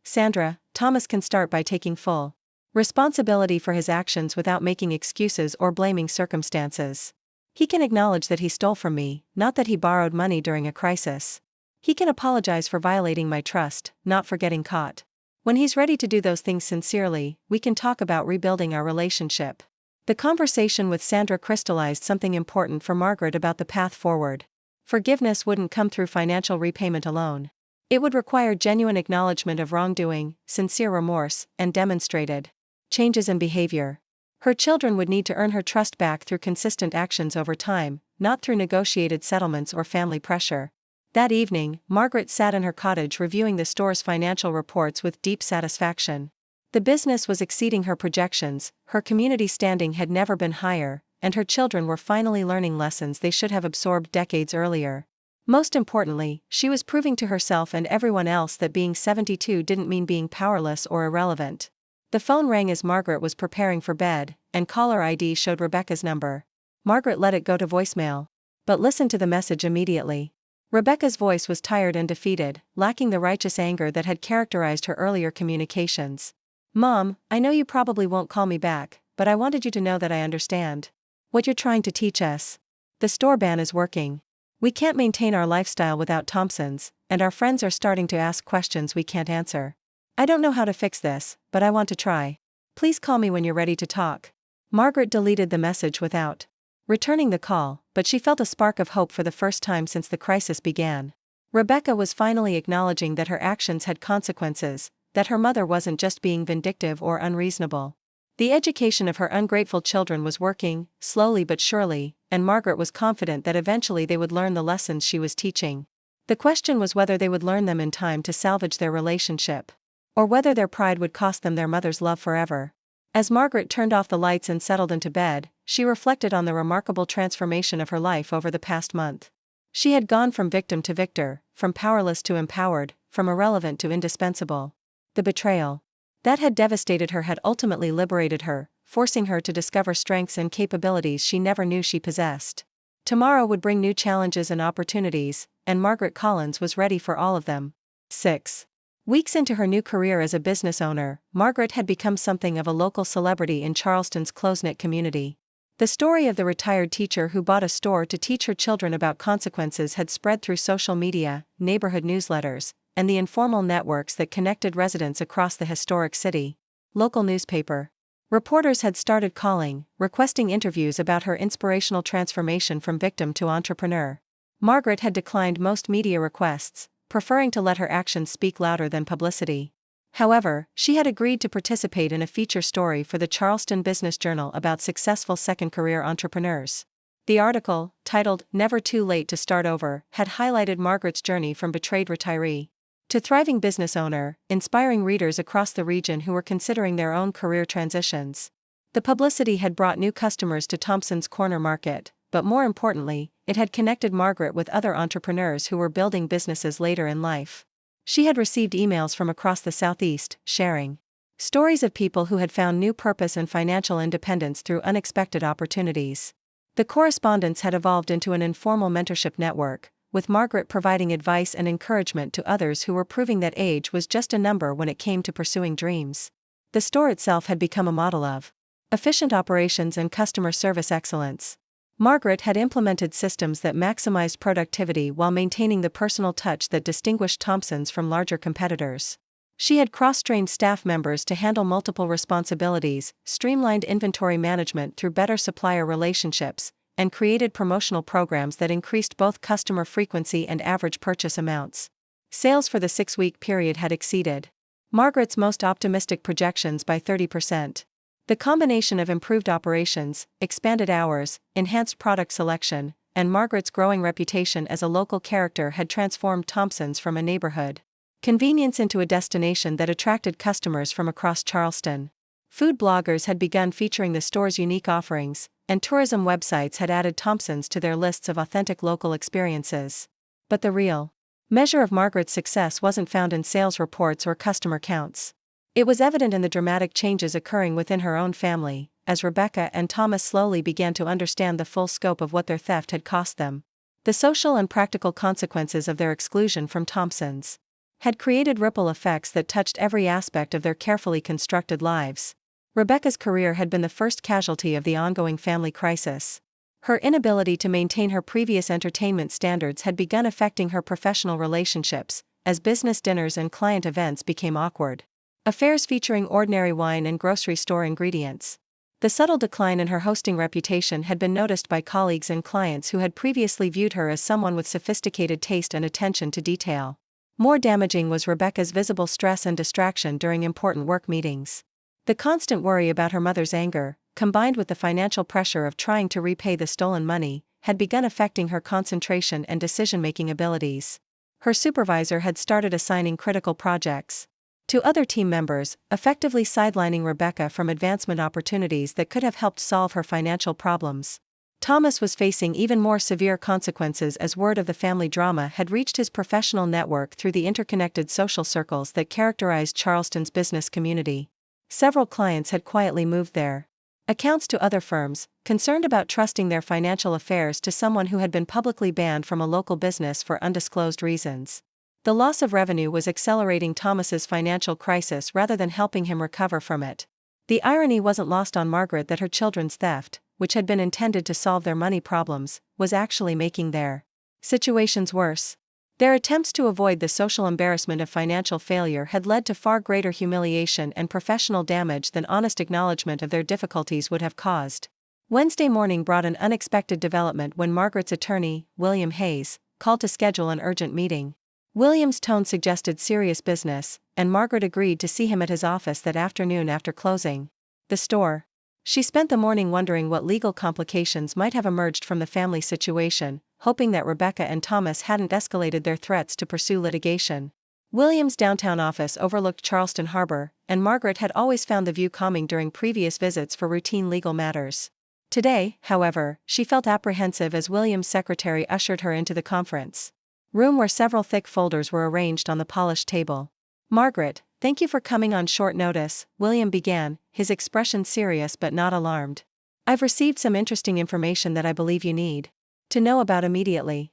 "Sandra, Thomas can start by taking full responsibility for his actions without making excuses or blaming circumstances. He can acknowledge that he stole from me, not that he borrowed money during a crisis. He can apologize for violating my trust, not for getting caught. When he's ready to do those things sincerely, we can talk about rebuilding our relationship." The conversation with Sandra crystallized something important for Margaret about the path forward. Forgiveness wouldn't come through financial repayment alone. It would require genuine acknowledgement of wrongdoing, sincere remorse, and demonstrated changes in behavior. Her children would need to earn her trust back through consistent actions over time, not through negotiated settlements or family pressure. That evening, Margaret sat in her cottage reviewing the store's financial reports with deep satisfaction. The business was exceeding her projections, her community standing had never been higher, and her children were finally learning lessons they should have absorbed decades earlier. Most importantly, she was proving to herself and everyone else that being 72 didn't mean being powerless or irrelevant. The phone rang as Margaret was preparing for bed, and caller ID showed Rebecca's number. Margaret let it go to voicemail, but listened to the message immediately. Rebecca's voice was tired and defeated, lacking the righteous anger that had characterized her earlier communications. "Mom, I know you probably won't call me back, but I wanted you to know that I understand what you're trying to teach us. The store ban is working. We can't maintain our lifestyle without Thompsons, and our friends are starting to ask questions we can't answer. I don't know how to fix this, but I want to try. Please call me when you're ready to talk." Margaret deleted the message without returning the call, but she felt a spark of hope for the first time since the crisis began. Rebecca was finally acknowledging that her actions had consequences, that her mother wasn't just being vindictive or unreasonable. The education of her ungrateful children was working, slowly but surely, and Margaret was confident that eventually they would learn the lessons she was teaching. The question was whether they would learn them in time to salvage their relationship, or whether their pride would cost them their mother's love forever. As Margaret turned off the lights and settled into bed, she reflected on the remarkable transformation of her life over the past month. She had gone from victim to victor, from powerless to empowered, from irrelevant to indispensable. The betrayal that had devastated her had ultimately liberated her, forcing her to discover strengths and capabilities she never knew she possessed. Tomorrow would bring new challenges and opportunities, and Margaret Collins was ready for all of them. 6 weeks into her new career as a business owner, Margaret had become something of a local celebrity in Charleston's close-knit community. The story of the retired teacher who bought a store to teach her children about consequences had spread through social media, neighborhood newsletters, and the informal networks that connected residents across the historic city. Local newspaper reporters had started calling, requesting interviews about her inspirational transformation from victim to entrepreneur. Margaret had declined most media requests, preferring to let her actions speak louder than publicity. However, she had agreed to participate in a feature story for the Charleston Business Journal about successful second-career entrepreneurs. The article, titled "Never Too Late to Start Over," had highlighted Margaret's journey from betrayed retiree to thriving business owner, inspiring readers across the region who were considering their own career transitions. The publicity had brought new customers to Thompson's Corner Market, but more importantly, it had connected Margaret with other entrepreneurs who were building businesses later in life. She had received emails from across the Southeast, sharing stories of people who had found new purpose and financial independence through unexpected opportunities. The correspondence had evolved into an informal mentorship network, with Margaret providing advice and encouragement to others who were proving that age was just a number when it came to pursuing dreams. The store itself had become a model of efficient operations and customer service excellence. Margaret had implemented systems that maximized productivity while maintaining the personal touch that distinguished Thompson's from larger competitors. She had cross-trained staff members to handle multiple responsibilities, streamlined inventory management through better supplier relationships, and created promotional programs that increased both customer frequency and average purchase amounts. Sales for the 6-week period had exceeded Margaret's most optimistic projections by 30%. The combination of improved operations, expanded hours, enhanced product selection, and Margaret's growing reputation as a local character had transformed Thompson's from a neighborhood convenience into a destination that attracted customers from across Charleston. Food bloggers had begun featuring the store's unique offerings, and tourism websites had added Thompson's to their lists of authentic local experiences. But the real measure of Margaret's success wasn't found in sales reports or customer counts. It was evident in the dramatic changes occurring within her own family, as Rebecca and Thomas slowly began to understand the full scope of what their theft had cost them. The social and practical consequences of their exclusion from Thompson's had created ripple effects that touched every aspect of their carefully constructed lives. Rebecca's career had been the first casualty of the ongoing family crisis. Her inability to maintain her previous entertainment standards had begun affecting her professional relationships, as business dinners and client events became awkward affairs featuring ordinary wine and grocery store ingredients. The subtle decline in her hosting reputation had been noticed by colleagues and clients who had previously viewed her as someone with sophisticated taste and attention to detail. More damaging was Rebecca's visible stress and distraction during important work meetings. The constant worry about her mother's anger, combined with the financial pressure of trying to repay the stolen money, had begun affecting her concentration and decision-making abilities. Her supervisor had started assigning critical projects to other team members, effectively sidelining Rebecca from advancement opportunities that could have helped solve her financial problems. Thomas was facing even more severe consequences as word of the family drama had reached his professional network through the interconnected social circles that characterized Charleston's business community. Several clients had quietly moved their accounts to other firms, concerned about trusting their financial affairs to someone who had been publicly banned from a local business for undisclosed reasons. The loss of revenue was accelerating Thomas's financial crisis rather than helping him recover from it. The irony wasn't lost on Margaret that her children's theft, which had been intended to solve their money problems, was actually making their situations worse. Their attempts to avoid the social embarrassment of financial failure had led to far greater humiliation and professional damage than honest acknowledgement of their difficulties would have caused. Wednesday morning brought an unexpected development when Margaret's attorney, William Hayes, called to schedule an urgent meeting. William's tone suggested serious business, and Margaret agreed to see him at his office that afternoon after closing the store. She spent the morning wondering what legal complications might have emerged from the family situation, hoping that Rebecca and Thomas hadn't escalated their threats to pursue litigation. William's downtown office overlooked Charleston Harbor, and Margaret had always found the view calming during previous visits for routine legal matters. Today, however, she felt apprehensive as William's secretary ushered her into the conference room where several thick folders were arranged on the polished table. "Margaret, thank you for coming on short notice," William began, his expression serious but not alarmed. "I've received some interesting information that I believe you need to know about immediately."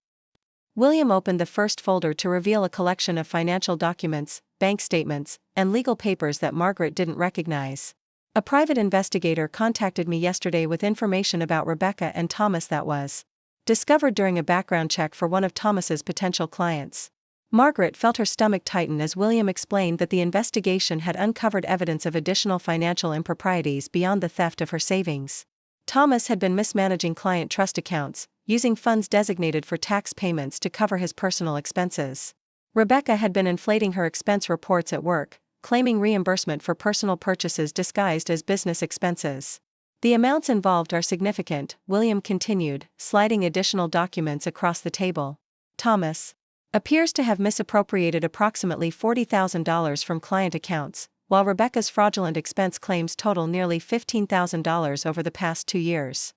William opened the first folder to reveal a collection of financial documents, bank statements, and legal papers that Margaret didn't recognize. "A private investigator contacted me yesterday with information about Rebecca and Thomas that was discovered during a background check for one of Thomas's potential clients." Margaret felt her stomach tighten as William explained that the investigation had uncovered evidence of additional financial improprieties beyond the theft of her savings. Thomas had been mismanaging client trust accounts, using funds designated for tax payments to cover his personal expenses. Rebecca had been inflating her expense reports at work, claiming reimbursement for personal purchases disguised as business expenses. "The amounts involved are significant," William continued, sliding additional documents across the table. "Thomas appears to have misappropriated approximately $40,000 from client accounts, while Rebecca's fraudulent expense claims total nearly $15,000 over the past 2 years.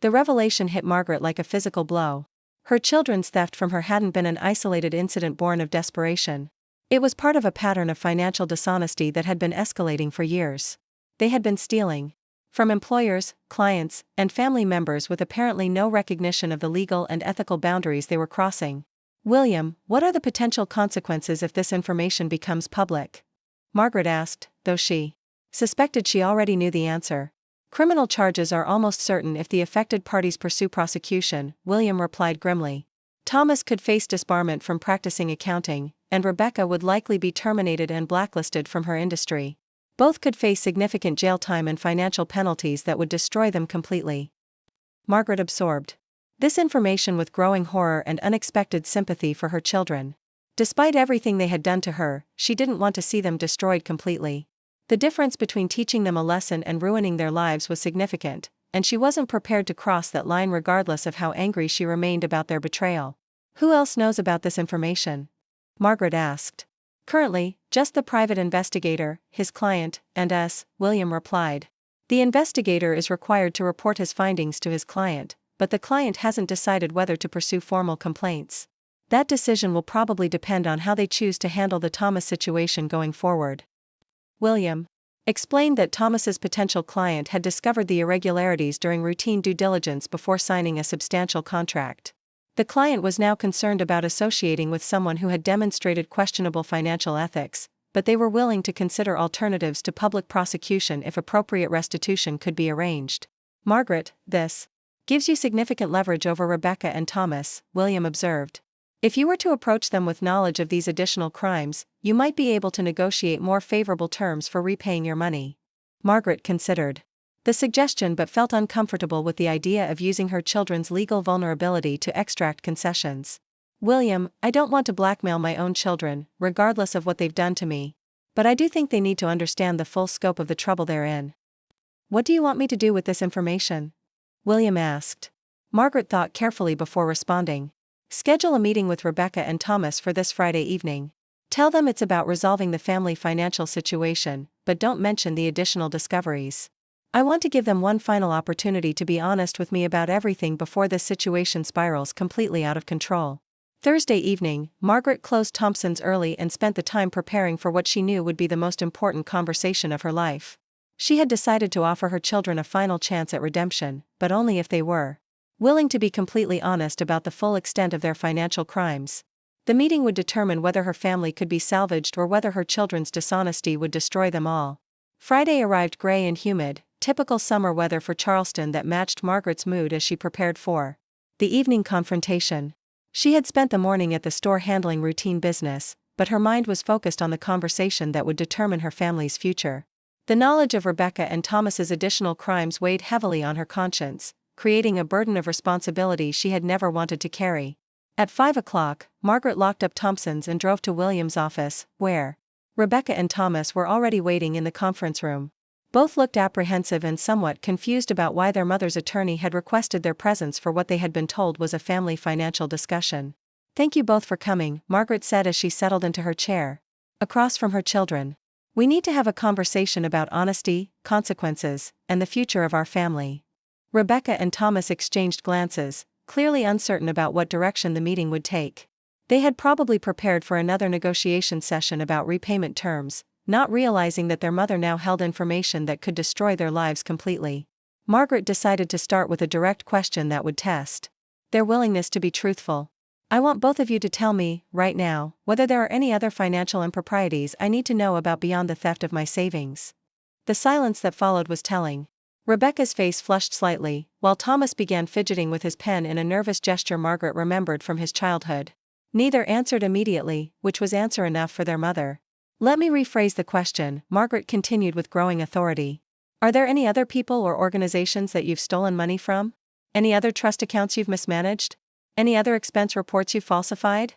The revelation hit Margaret like a physical blow. Her children's theft from her hadn't been an isolated incident born of desperation. It was part of a pattern of financial dishonesty that had been escalating for years. They had been stealing from employers, clients, and family members with apparently no recognition of the legal and ethical boundaries they were crossing. "William, what are the potential consequences if this information becomes public?" Margaret asked, though she suspected she already knew the answer. "Criminal charges are almost certain if the affected parties pursue prosecution," William replied grimly. "Thomas could face disbarment from practicing accounting, and Rebecca would likely be terminated and blacklisted from her industry. Both could face significant jail time and financial penalties that would destroy them completely." Margaret absorbed this information with growing horror and unexpected sympathy for her children. Despite everything they had done to her, she didn't want to see them destroyed completely. The difference between teaching them a lesson and ruining their lives was significant, and she wasn't prepared to cross that line regardless of how angry she remained about their betrayal. "Who else knows about this information?" Margaret asked. Currently, just the private investigator, his client, and us, William replied. The investigator is required to report his findings to his client, but the client hasn't decided whether to pursue formal complaints. That decision will probably depend on how they choose to handle the Thomas situation going forward. William explained that Thomas's potential client had discovered the irregularities during routine due diligence before signing a substantial contract. The client was now concerned about associating with someone who had demonstrated questionable financial ethics, but they were willing to consider alternatives to public prosecution if appropriate restitution could be arranged. Margaret, this gives you significant leverage over Rebecca and Thomas, William observed. If you were to approach them with knowledge of these additional crimes, you might be able to negotiate more favorable terms for repaying your money. Margaret considered the suggestion but felt uncomfortable with the idea of using her children's legal vulnerability to extract concessions. William, I don't want to blackmail my own children, regardless of what they've done to me. But I do think they need to understand the full scope of the trouble they're in. What do you want me to do with this information? William asked. Margaret thought carefully before responding. Schedule a meeting with Rebecca and Thomas for this Friday evening. Tell them it's about resolving the family financial situation, but don't mention the additional discoveries. I want to give them one final opportunity to be honest with me about everything before this situation spirals completely out of control. Thursday evening, Margaret closed Thompson's early and spent the time preparing for what she knew would be the most important conversation of her life. She had decided to offer her children a final chance at redemption, but only if they were willing to be completely honest about the full extent of their financial crimes. The meeting would determine whether her family could be salvaged or whether her children's dishonesty would destroy them all. Friday arrived gray and humid, typical summer weather for Charleston that matched Margaret's mood as she prepared for the evening confrontation. She had spent the morning at the store handling routine business, but her mind was focused on the conversation that would determine her family's future. The knowledge of Rebecca and Thomas's additional crimes weighed heavily on her conscience, creating a burden of responsibility she had never wanted to carry. At 5 o'clock, Margaret locked up Thompson's and drove to William's office, where Rebecca and Thomas were already waiting in the conference room. Both looked apprehensive and somewhat confused about why their mother's attorney had requested their presence for what they had been told was a family financial discussion. Thank you both for coming, Margaret said as she settled into her chair, across from her children. We need to have a conversation about honesty, consequences, and the future of our family. Rebecca and Thomas exchanged glances, clearly uncertain about what direction the meeting would take. They had probably prepared for another negotiation session about repayment terms, not realizing that their mother now held information that could destroy their lives completely. Margaret decided to start with a direct question that would test their willingness to be truthful. I want both of you to tell me, right now, whether there are any other financial improprieties I need to know about beyond the theft of my savings. The silence that followed was telling. Rebecca's face flushed slightly, while Thomas began fidgeting with his pen in a nervous gesture Margaret remembered from his childhood. Neither answered immediately, which was answer enough for their mother. Let me rephrase the question, Margaret continued with growing authority. Are there any other people or organizations that you've stolen money from? Any other trust accounts you've mismanaged? Any other expense reports you've falsified?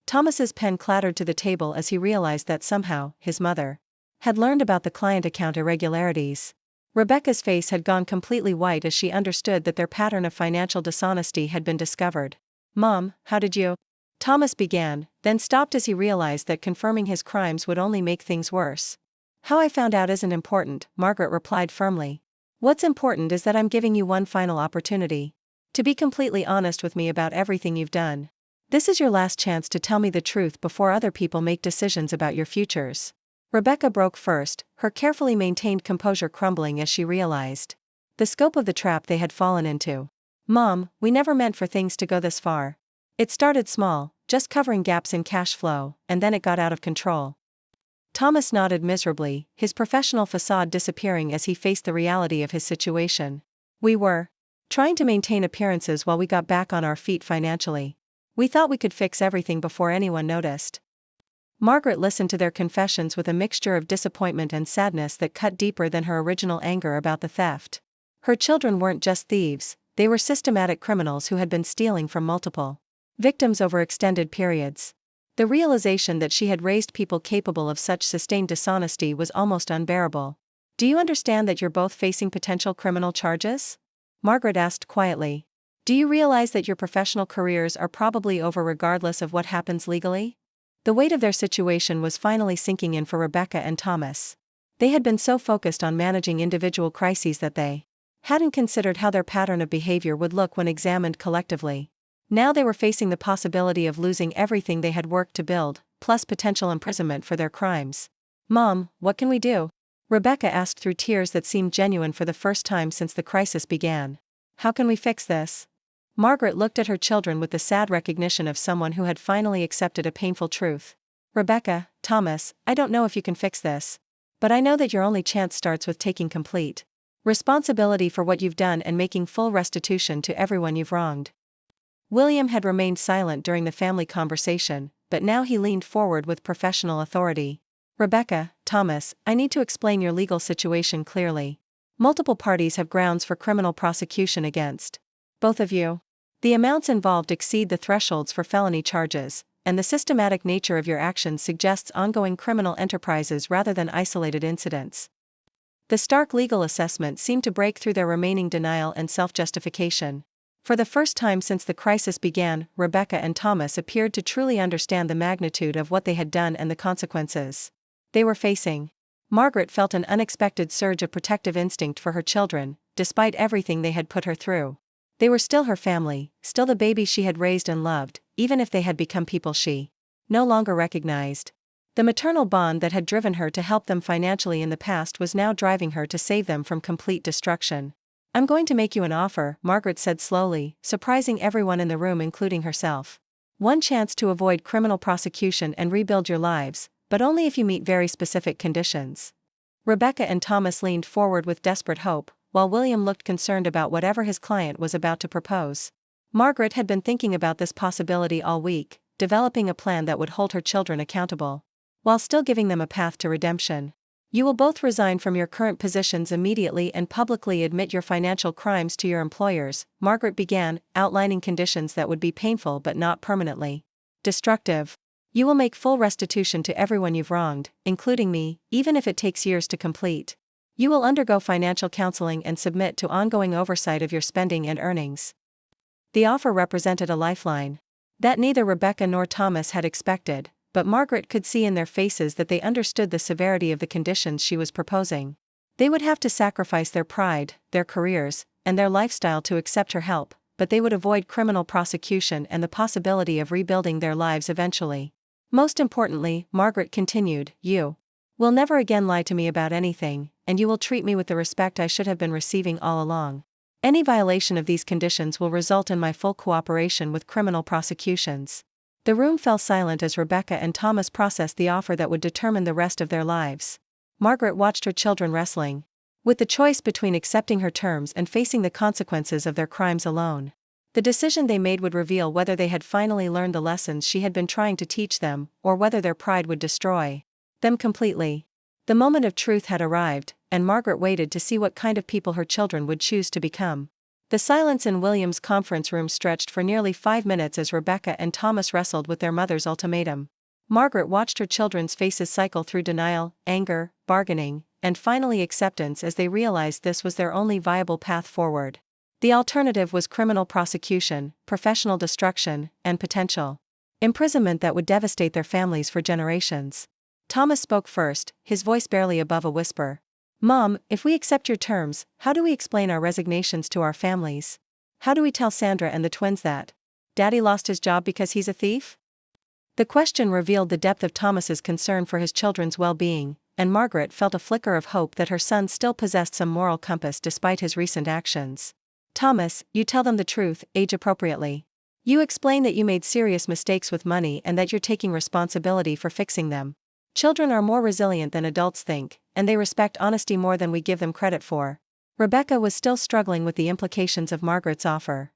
Thomas's pen clattered to the table as he realized that somehow, his mother had learned about the client account irregularities. Rebecca's face had gone completely white as she understood that their pattern of financial dishonesty had been discovered. Mom, how did you? Thomas began, then stopped as he realized that confirming his crimes would only make things worse. How I found out isn't important, Margaret replied firmly. What's important is that I'm giving you one final opportunity to be completely honest with me about everything you've done. This is your last chance to tell me the truth before other people make decisions about your futures. Rebecca broke first, her carefully maintained composure crumbling as she realized the scope of the trap they had fallen into. Mom, we never meant for things to go this far. It started small, just covering gaps in cash flow, and then it got out of control. Thomas nodded miserably, his professional facade disappearing as he faced the reality of his situation. We were trying to maintain appearances while we got back on our feet financially. We thought we could fix everything before anyone noticed. Margaret listened to their confessions with a mixture of disappointment and sadness that cut deeper than her original anger about the theft. Her children weren't just thieves, they were systematic criminals who had been stealing from multiple victims over extended periods. The realization that she had raised people capable of such sustained dishonesty was almost unbearable. Do you understand that you're both facing potential criminal charges? Margaret asked quietly. Do you realize that your professional careers are probably over regardless of what happens legally? The weight of their situation was finally sinking in for Rebecca and Thomas. They had been so focused on managing individual crises that they hadn't considered how their pattern of behavior would look when examined collectively. Now they were facing the possibility of losing everything they had worked to build, plus potential imprisonment for their crimes. "Mom, what can we do?" Rebecca asked through tears that seemed genuine for the first time since the crisis began. "How can we fix this?" Margaret looked at her children with the sad recognition of someone who had finally accepted a painful truth. "Rebecca, Thomas, I don't know if you can fix this. But I know that your only chance starts with taking complete responsibility for what you've done and making full restitution to everyone you've wronged." William had remained silent during the family conversation, but now he leaned forward with professional authority. "Rebecca, Thomas, I need to explain your legal situation clearly. Multiple parties have grounds for criminal prosecution against both of you. The amounts involved exceed the thresholds for felony charges, and the systematic nature of your actions suggests ongoing criminal enterprises rather than isolated incidents." The stark legal assessment seemed to break through their remaining denial and self-justification. For the first time since the crisis began, Rebecca and Thomas appeared to truly understand the magnitude of what they had done and the consequences they were facing. Margaret felt an unexpected surge of protective instinct for her children, despite everything they had put her through. They were still her family, still the babies she had raised and loved, even if they had become people she no longer recognized. The maternal bond that had driven her to help them financially in the past was now driving her to save them from complete destruction. "I'm going to make you an offer," Margaret said slowly, surprising everyone in the room including herself. "One chance to avoid criminal prosecution and rebuild your lives, but only if you meet very specific conditions." Rebecca and Thomas leaned forward with desperate hope, while William looked concerned about whatever his client was about to propose. Margaret had been thinking about this possibility all week, developing a plan that would hold her children accountable, while still giving them a path to redemption. "You will both resign from your current positions immediately and publicly admit your financial crimes to your employers," Margaret began, outlining conditions that would be painful but not permanently destructive. "You will make full restitution to everyone you've wronged, including me, even if it takes years to complete. You will undergo financial counseling and submit to ongoing oversight of your spending and earnings." The offer represented a lifeline that neither Rebecca nor Thomas had expected, but Margaret could see in their faces that they understood the severity of the conditions she was proposing. They would have to sacrifice their pride, their careers, and their lifestyle to accept her help, but they would avoid criminal prosecution and the possibility of rebuilding their lives eventually. "Most importantly," Margaret continued, "you will never again lie to me about anything, and you will treat me with the respect I should have been receiving all along. Any violation of these conditions will result in my full cooperation with criminal prosecutions." The room fell silent as Rebecca and Thomas processed the offer that would determine the rest of their lives. Margaret watched her children wrestling with the choice between accepting her terms and facing the consequences of their crimes alone. The decision they made would reveal whether they had finally learned the lessons she had been trying to teach them, or whether their pride would destroy them completely. The moment of truth had arrived, and Margaret waited to see what kind of people her children would choose to become. The silence in William's conference room stretched for nearly 5 minutes as Rebecca and Thomas wrestled with their mother's ultimatum. Margaret watched her children's faces cycle through denial, anger, bargaining, and finally acceptance as they realized this was their only viable path forward. The alternative was criminal prosecution, professional destruction, and potential imprisonment that would devastate their families for generations. Thomas spoke first, his voice barely above a whisper. "Mom, if we accept your terms, how do we explain our resignations to our families? How do we tell Sandra and the twins that Daddy lost his job because he's a thief?" The question revealed the depth of Thomas's concern for his children's well-being, and Margaret felt a flicker of hope that her son still possessed some moral compass despite his recent actions. "Thomas, you tell them the truth, age-appropriately. You explain that you made serious mistakes with money and that you're taking responsibility for fixing them. Children are more resilient than adults think, and they respect honesty more than we give them credit for." Rebecca was still struggling with the implications of Margaret's offer.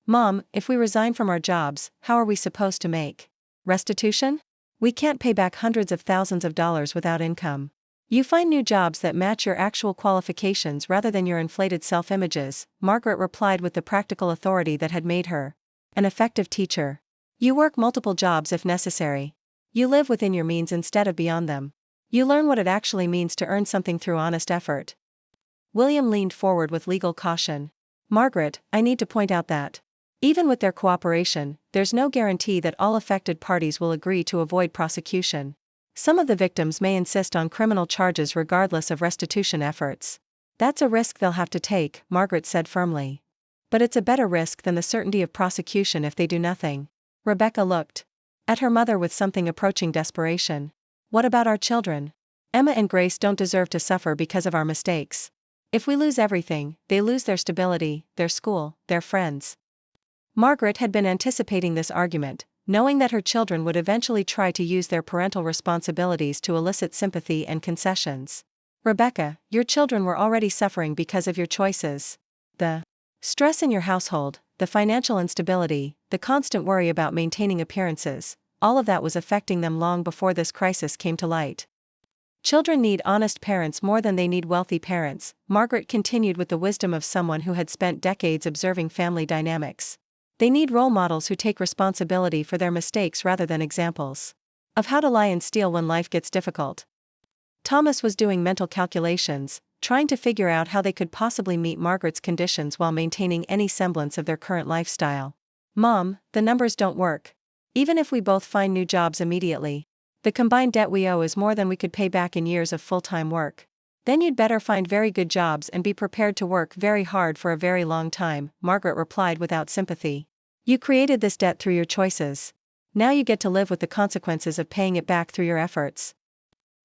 "Mom, if we resign from our jobs, how are we supposed to make restitution? We can't pay back hundreds of thousands of dollars without income. You find new jobs that match your actual qualifications rather than your inflated self-images," Margaret replied with the practical authority that had made her an effective teacher. "You work multiple jobs if necessary. You live within your means instead of beyond them. You learn what it actually means to earn something through honest effort." William leaned forward with legal caution. "Margaret, I need to point out that Even with their cooperation, there's no guarantee that all affected parties will agree to avoid prosecution. Some of the victims may insist on criminal charges regardless of restitution efforts. That's a risk they'll have to take, Margaret said firmly. But it's a better risk than the certainty of prosecution if they do nothing. Rebecca looked at her mother with something approaching desperation. What about our children? Emma and Grace don't deserve to suffer because of our mistakes. If we lose everything, they lose their stability, their school, their friends. Margaret had been anticipating this argument, knowing that her children would eventually try to use their parental responsibilities to elicit sympathy and concessions. Rebecca, your children were already suffering because of your choices. The stress in your household, the financial instability, the constant worry about maintaining appearances, all of that was affecting them long before this crisis came to light. Children need honest parents more than they need wealthy parents, Margaret continued with the wisdom of someone who had spent decades observing family dynamics. They need role models who take responsibility for their mistakes rather than examples of how to lie and steal when life gets difficult. Thomas was doing mental calculations, trying to figure out how they could possibly meet Margaret's conditions while maintaining any semblance of their current lifestyle. Mom, the numbers don't work. Even if we both find new jobs immediately, the combined debt we owe is more than we could pay back in years of full-time work. Then you'd better find very good jobs and be prepared to work very hard for a very long time, Margaret replied without sympathy. You created this debt through your choices. Now you get to live with the consequences of paying it back through your efforts.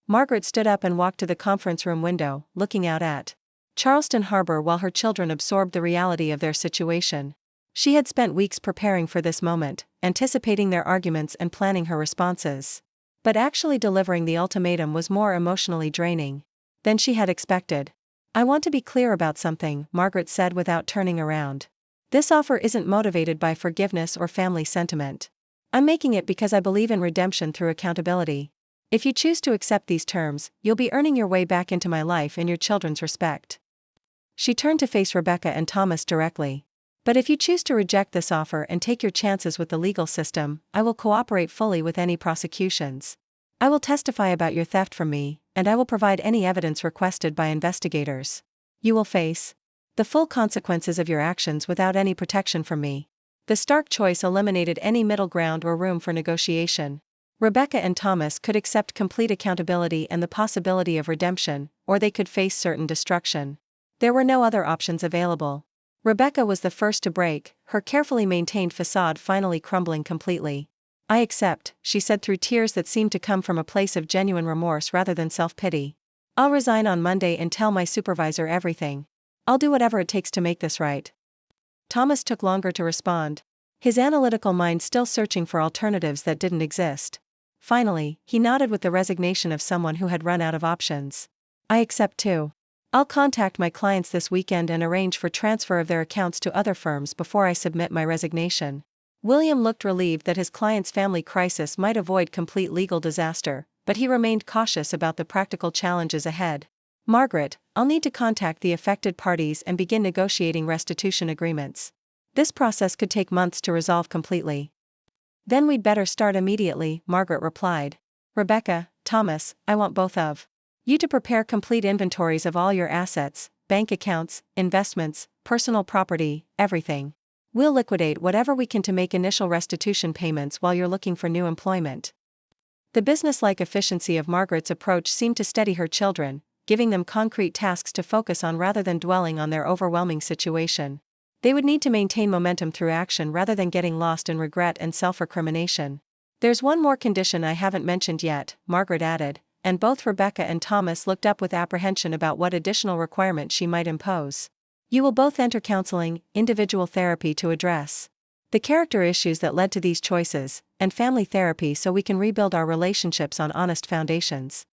Margaret stood up and walked to the conference room window, looking out at Charleston Harbor while her children absorbed the reality of their situation. She had spent weeks preparing for this moment, anticipating their arguments and planning her responses. But actually delivering the ultimatum was more emotionally draining than she had expected. I want to be clear about something, Margaret said without turning around. This offer isn't motivated by forgiveness or family sentiment. I'm making it because I believe in redemption through accountability. If you choose to accept these terms, you'll be earning your way back into my life and your children's respect. She turned to face Rebecca and Thomas directly. But if you choose to reject this offer and take your chances with the legal system, I will cooperate fully with any prosecutions. I will testify about your theft from me, and I will provide any evidence requested by investigators. You will face the full consequences of your actions without any protection from me. The stark choice eliminated any middle ground or room for negotiation. Rebecca and Thomas could accept complete accountability and the possibility of redemption, or they could face certain destruction. There were no other options available. Rebecca was the first to break, her carefully maintained facade finally crumbling completely. I accept, she said through tears that seemed to come from a place of genuine remorse rather than self-pity. I'll resign on Monday and tell my supervisor everything. I'll do whatever it takes to make this right. Thomas took longer to respond, his analytical mind still searching for alternatives that didn't exist. Finally, he nodded with the resignation of someone who had run out of options. I accept too. I'll contact my clients this weekend and arrange for transfer of their accounts to other firms before I submit my resignation. William looked relieved that his client's family crisis might avoid complete legal disaster, but he remained cautious about the practical challenges ahead. Margaret, I'll need to contact the affected parties and begin negotiating restitution agreements. This process could take months to resolve completely. Then we'd better start immediately, Margaret replied. Rebecca, Thomas, I want both of you to prepare complete inventories of all your assets, bank accounts, investments, personal property, everything. We'll liquidate whatever we can to make initial restitution payments while you're looking for new employment. The business-like efficiency of Margaret's approach seemed to steady her children, giving them concrete tasks to focus on rather than dwelling on their overwhelming situation. They would need to maintain momentum through action rather than getting lost in regret and self-recrimination. There's one more condition I haven't mentioned yet, Margaret added, and both Rebecca and Thomas looked up with apprehension about what additional requirement she might impose. You will both enter counseling, individual therapy to address the character issues that led to these choices, and family therapy so we can rebuild our relationships on honest foundations.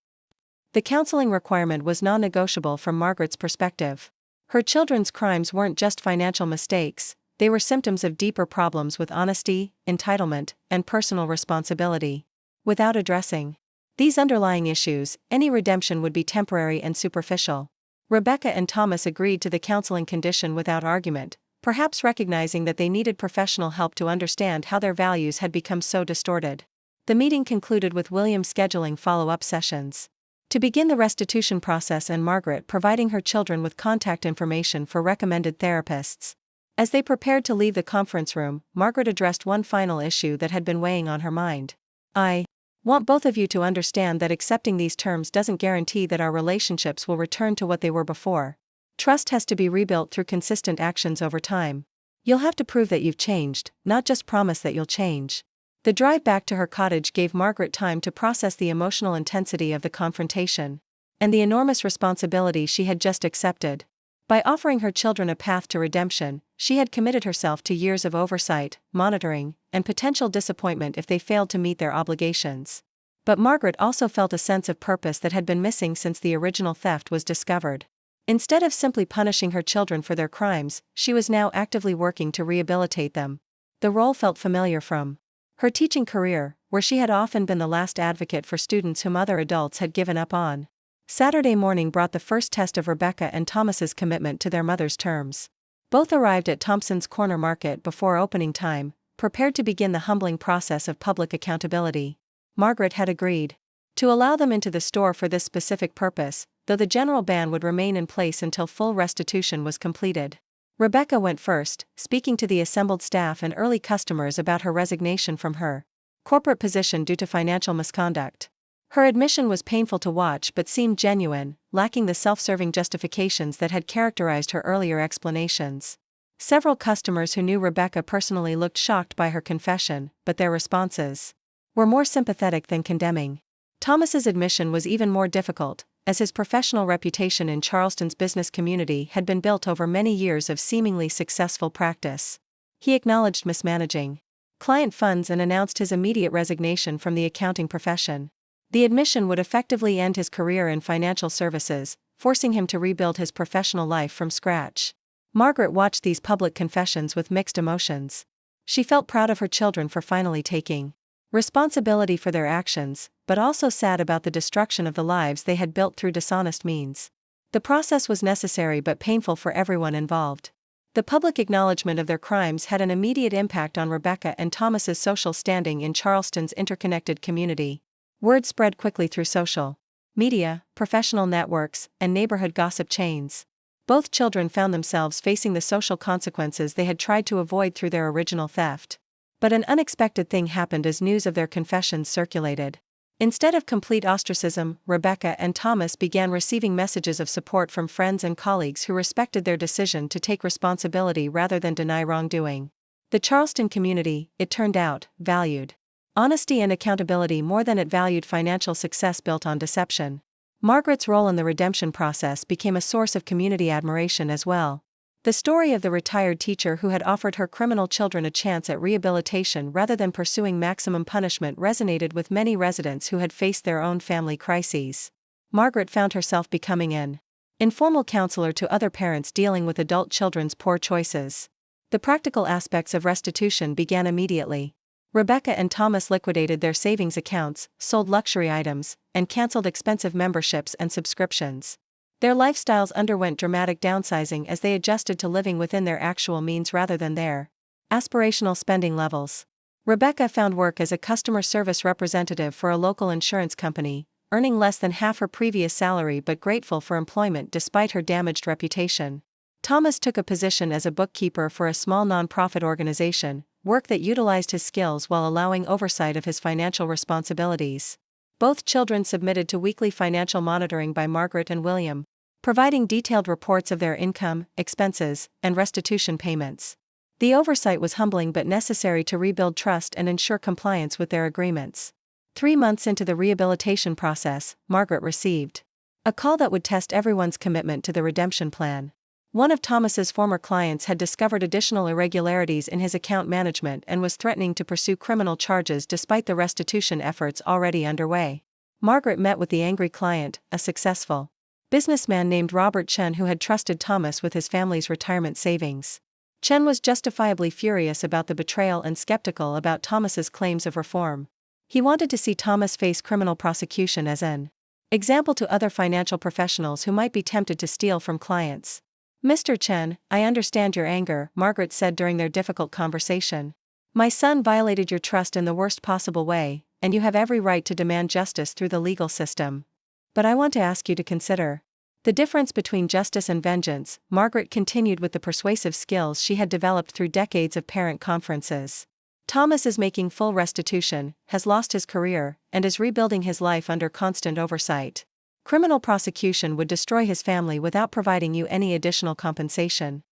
The counseling requirement was non-negotiable from Margaret's perspective. Her children's crimes weren't just financial mistakes, they were symptoms of deeper problems with honesty, entitlement, and personal responsibility. Without addressing these underlying issues, any redemption would be temporary and superficial. Rebecca and Thomas agreed to the counseling condition without argument, perhaps recognizing that they needed professional help to understand how their values had become so distorted. The meeting concluded with William scheduling follow-up sessions to begin the restitution process and Margaret providing her children with contact information for recommended therapists. As they prepared to leave the conference room, Margaret addressed one final issue that had been weighing on her mind. I want both of you to understand that accepting these terms doesn't guarantee that our relationships will return to what they were before. Trust has to be rebuilt through consistent actions over time. You'll have to prove that you've changed, not just promise that you'll change. The drive back to her cottage gave Margaret time to process the emotional intensity of the confrontation and the enormous responsibility she had just accepted. By offering her children a path to redemption, she had committed herself to years of oversight, monitoring, and potential disappointment if they failed to meet their obligations. But Margaret also felt a sense of purpose that had been missing since the original theft was discovered. Instead of simply punishing her children for their crimes, she was now actively working to rehabilitate them. The role felt familiar from her teaching career, where she had often been the last advocate for students whom other adults had given up on. Saturday morning brought the first test of Rebecca and Thomas's commitment to their mother's terms. Both arrived at Thompson's Corner Market before opening time, prepared to begin the humbling process of public accountability. Margaret had agreed to allow them into the store for this specific purpose, though the general ban would remain in place until full restitution was completed. Rebecca went first, speaking to the assembled staff and early customers about her resignation from her corporate position due to financial misconduct. Her admission was painful to watch but seemed genuine, lacking the self-serving justifications that had characterized her earlier explanations. Several customers who knew Rebecca personally looked shocked by her confession, but their responses were more sympathetic than condemning. Thomas's admission was even more difficult, as his professional reputation in Charleston's business community had been built over many years of seemingly successful practice. He acknowledged mismanaging client funds and announced his immediate resignation from the accounting profession. The admission would effectively end his career in financial services, forcing him to rebuild his professional life from scratch. Margaret watched these public confessions with mixed emotions. She felt proud of her children for finally taking responsibility for their actions, but also sad about the destruction of the lives they had built through dishonest means. The process was necessary but painful for everyone involved. The public acknowledgement of their crimes had an immediate impact on Rebecca and Thomas's social standing in Charleston's interconnected community. Word spread quickly through social media, professional networks, and neighborhood gossip chains. Both children found themselves facing the social consequences they had tried to avoid through their original theft. But an unexpected thing happened as news of their confessions circulated. Instead of complete ostracism, Rebecca and Thomas began receiving messages of support from friends and colleagues who respected their decision to take responsibility rather than deny wrongdoing. The Charleston community, it turned out, valued honesty and accountability more than it valued financial success built on deception. Margaret's role in the redemption process became a source of community admiration as well. The story of the retired teacher who had offered her criminal children a chance at rehabilitation rather than pursuing maximum punishment resonated with many residents who had faced their own family crises. Margaret found herself becoming an informal counselor to other parents dealing with adult children's poor choices. The practical aspects of restitution began immediately. Rebecca and Thomas liquidated their savings accounts, sold luxury items, and canceled expensive memberships and subscriptions. Their lifestyles underwent dramatic downsizing as they adjusted to living within their actual means rather than their aspirational spending levels. Rebecca found work as a customer service representative for a local insurance company, earning less than half her previous salary but grateful for employment despite her damaged reputation. Thomas took a position as a bookkeeper for a small nonprofit organization, work that utilized his skills while allowing oversight of his financial responsibilities. Both children submitted to weekly financial monitoring by Margaret and William, providing detailed reports of their income, expenses, and restitution payments. The oversight was humbling but necessary to rebuild trust and ensure compliance with their agreements. 3 months into the rehabilitation process, Margaret received a call that would test everyone's commitment to the redemption plan. One of Thomas's former clients had discovered additional irregularities in his account management and was threatening to pursue criminal charges despite the restitution efforts already underway. Margaret met with the angry client, a successful businessman named Robert Chen who had trusted Thomas with his family's retirement savings. Chen was justifiably furious about the betrayal and skeptical about Thomas's claims of reform. He wanted to see Thomas face criminal prosecution as an example to other financial professionals who might be tempted to steal from clients. "Mr. Chen, I understand your anger," Margaret said during their difficult conversation. "My son violated your trust in the worst possible way, and you have every right to demand justice through the legal system. But I want to ask you to consider The difference between justice and vengeance, Margaret continued with the persuasive skills she had developed through decades of parent conferences. Thomas is making full restitution, has lost his career, and is rebuilding his life under constant oversight. Criminal prosecution would destroy his family without providing you any additional compensation.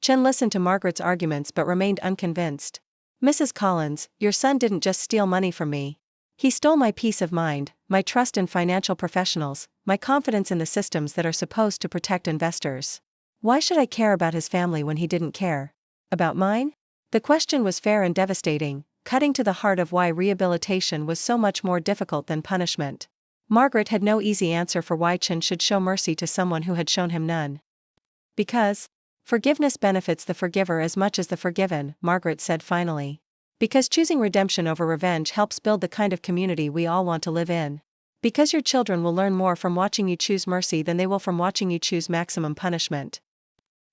Chen listened to Margaret's arguments but remained unconvinced. Mrs. Collins, your son didn't just steal money from me. He stole my peace of mind, my trust in financial professionals, my confidence in the systems that are supposed to protect investors. Why should I care about his family when he didn't care about mine? The question was fair and devastating, cutting to the heart of why rehabilitation was so much more difficult than punishment. Margaret had no easy answer for why Chen should show mercy to someone who had shown him none. Because forgiveness benefits the forgiver as much as the forgiven, Margaret said finally. Because choosing redemption over revenge helps build the kind of community we all want to live in. Because your children will learn more from watching you choose mercy than they will from watching you choose maximum punishment.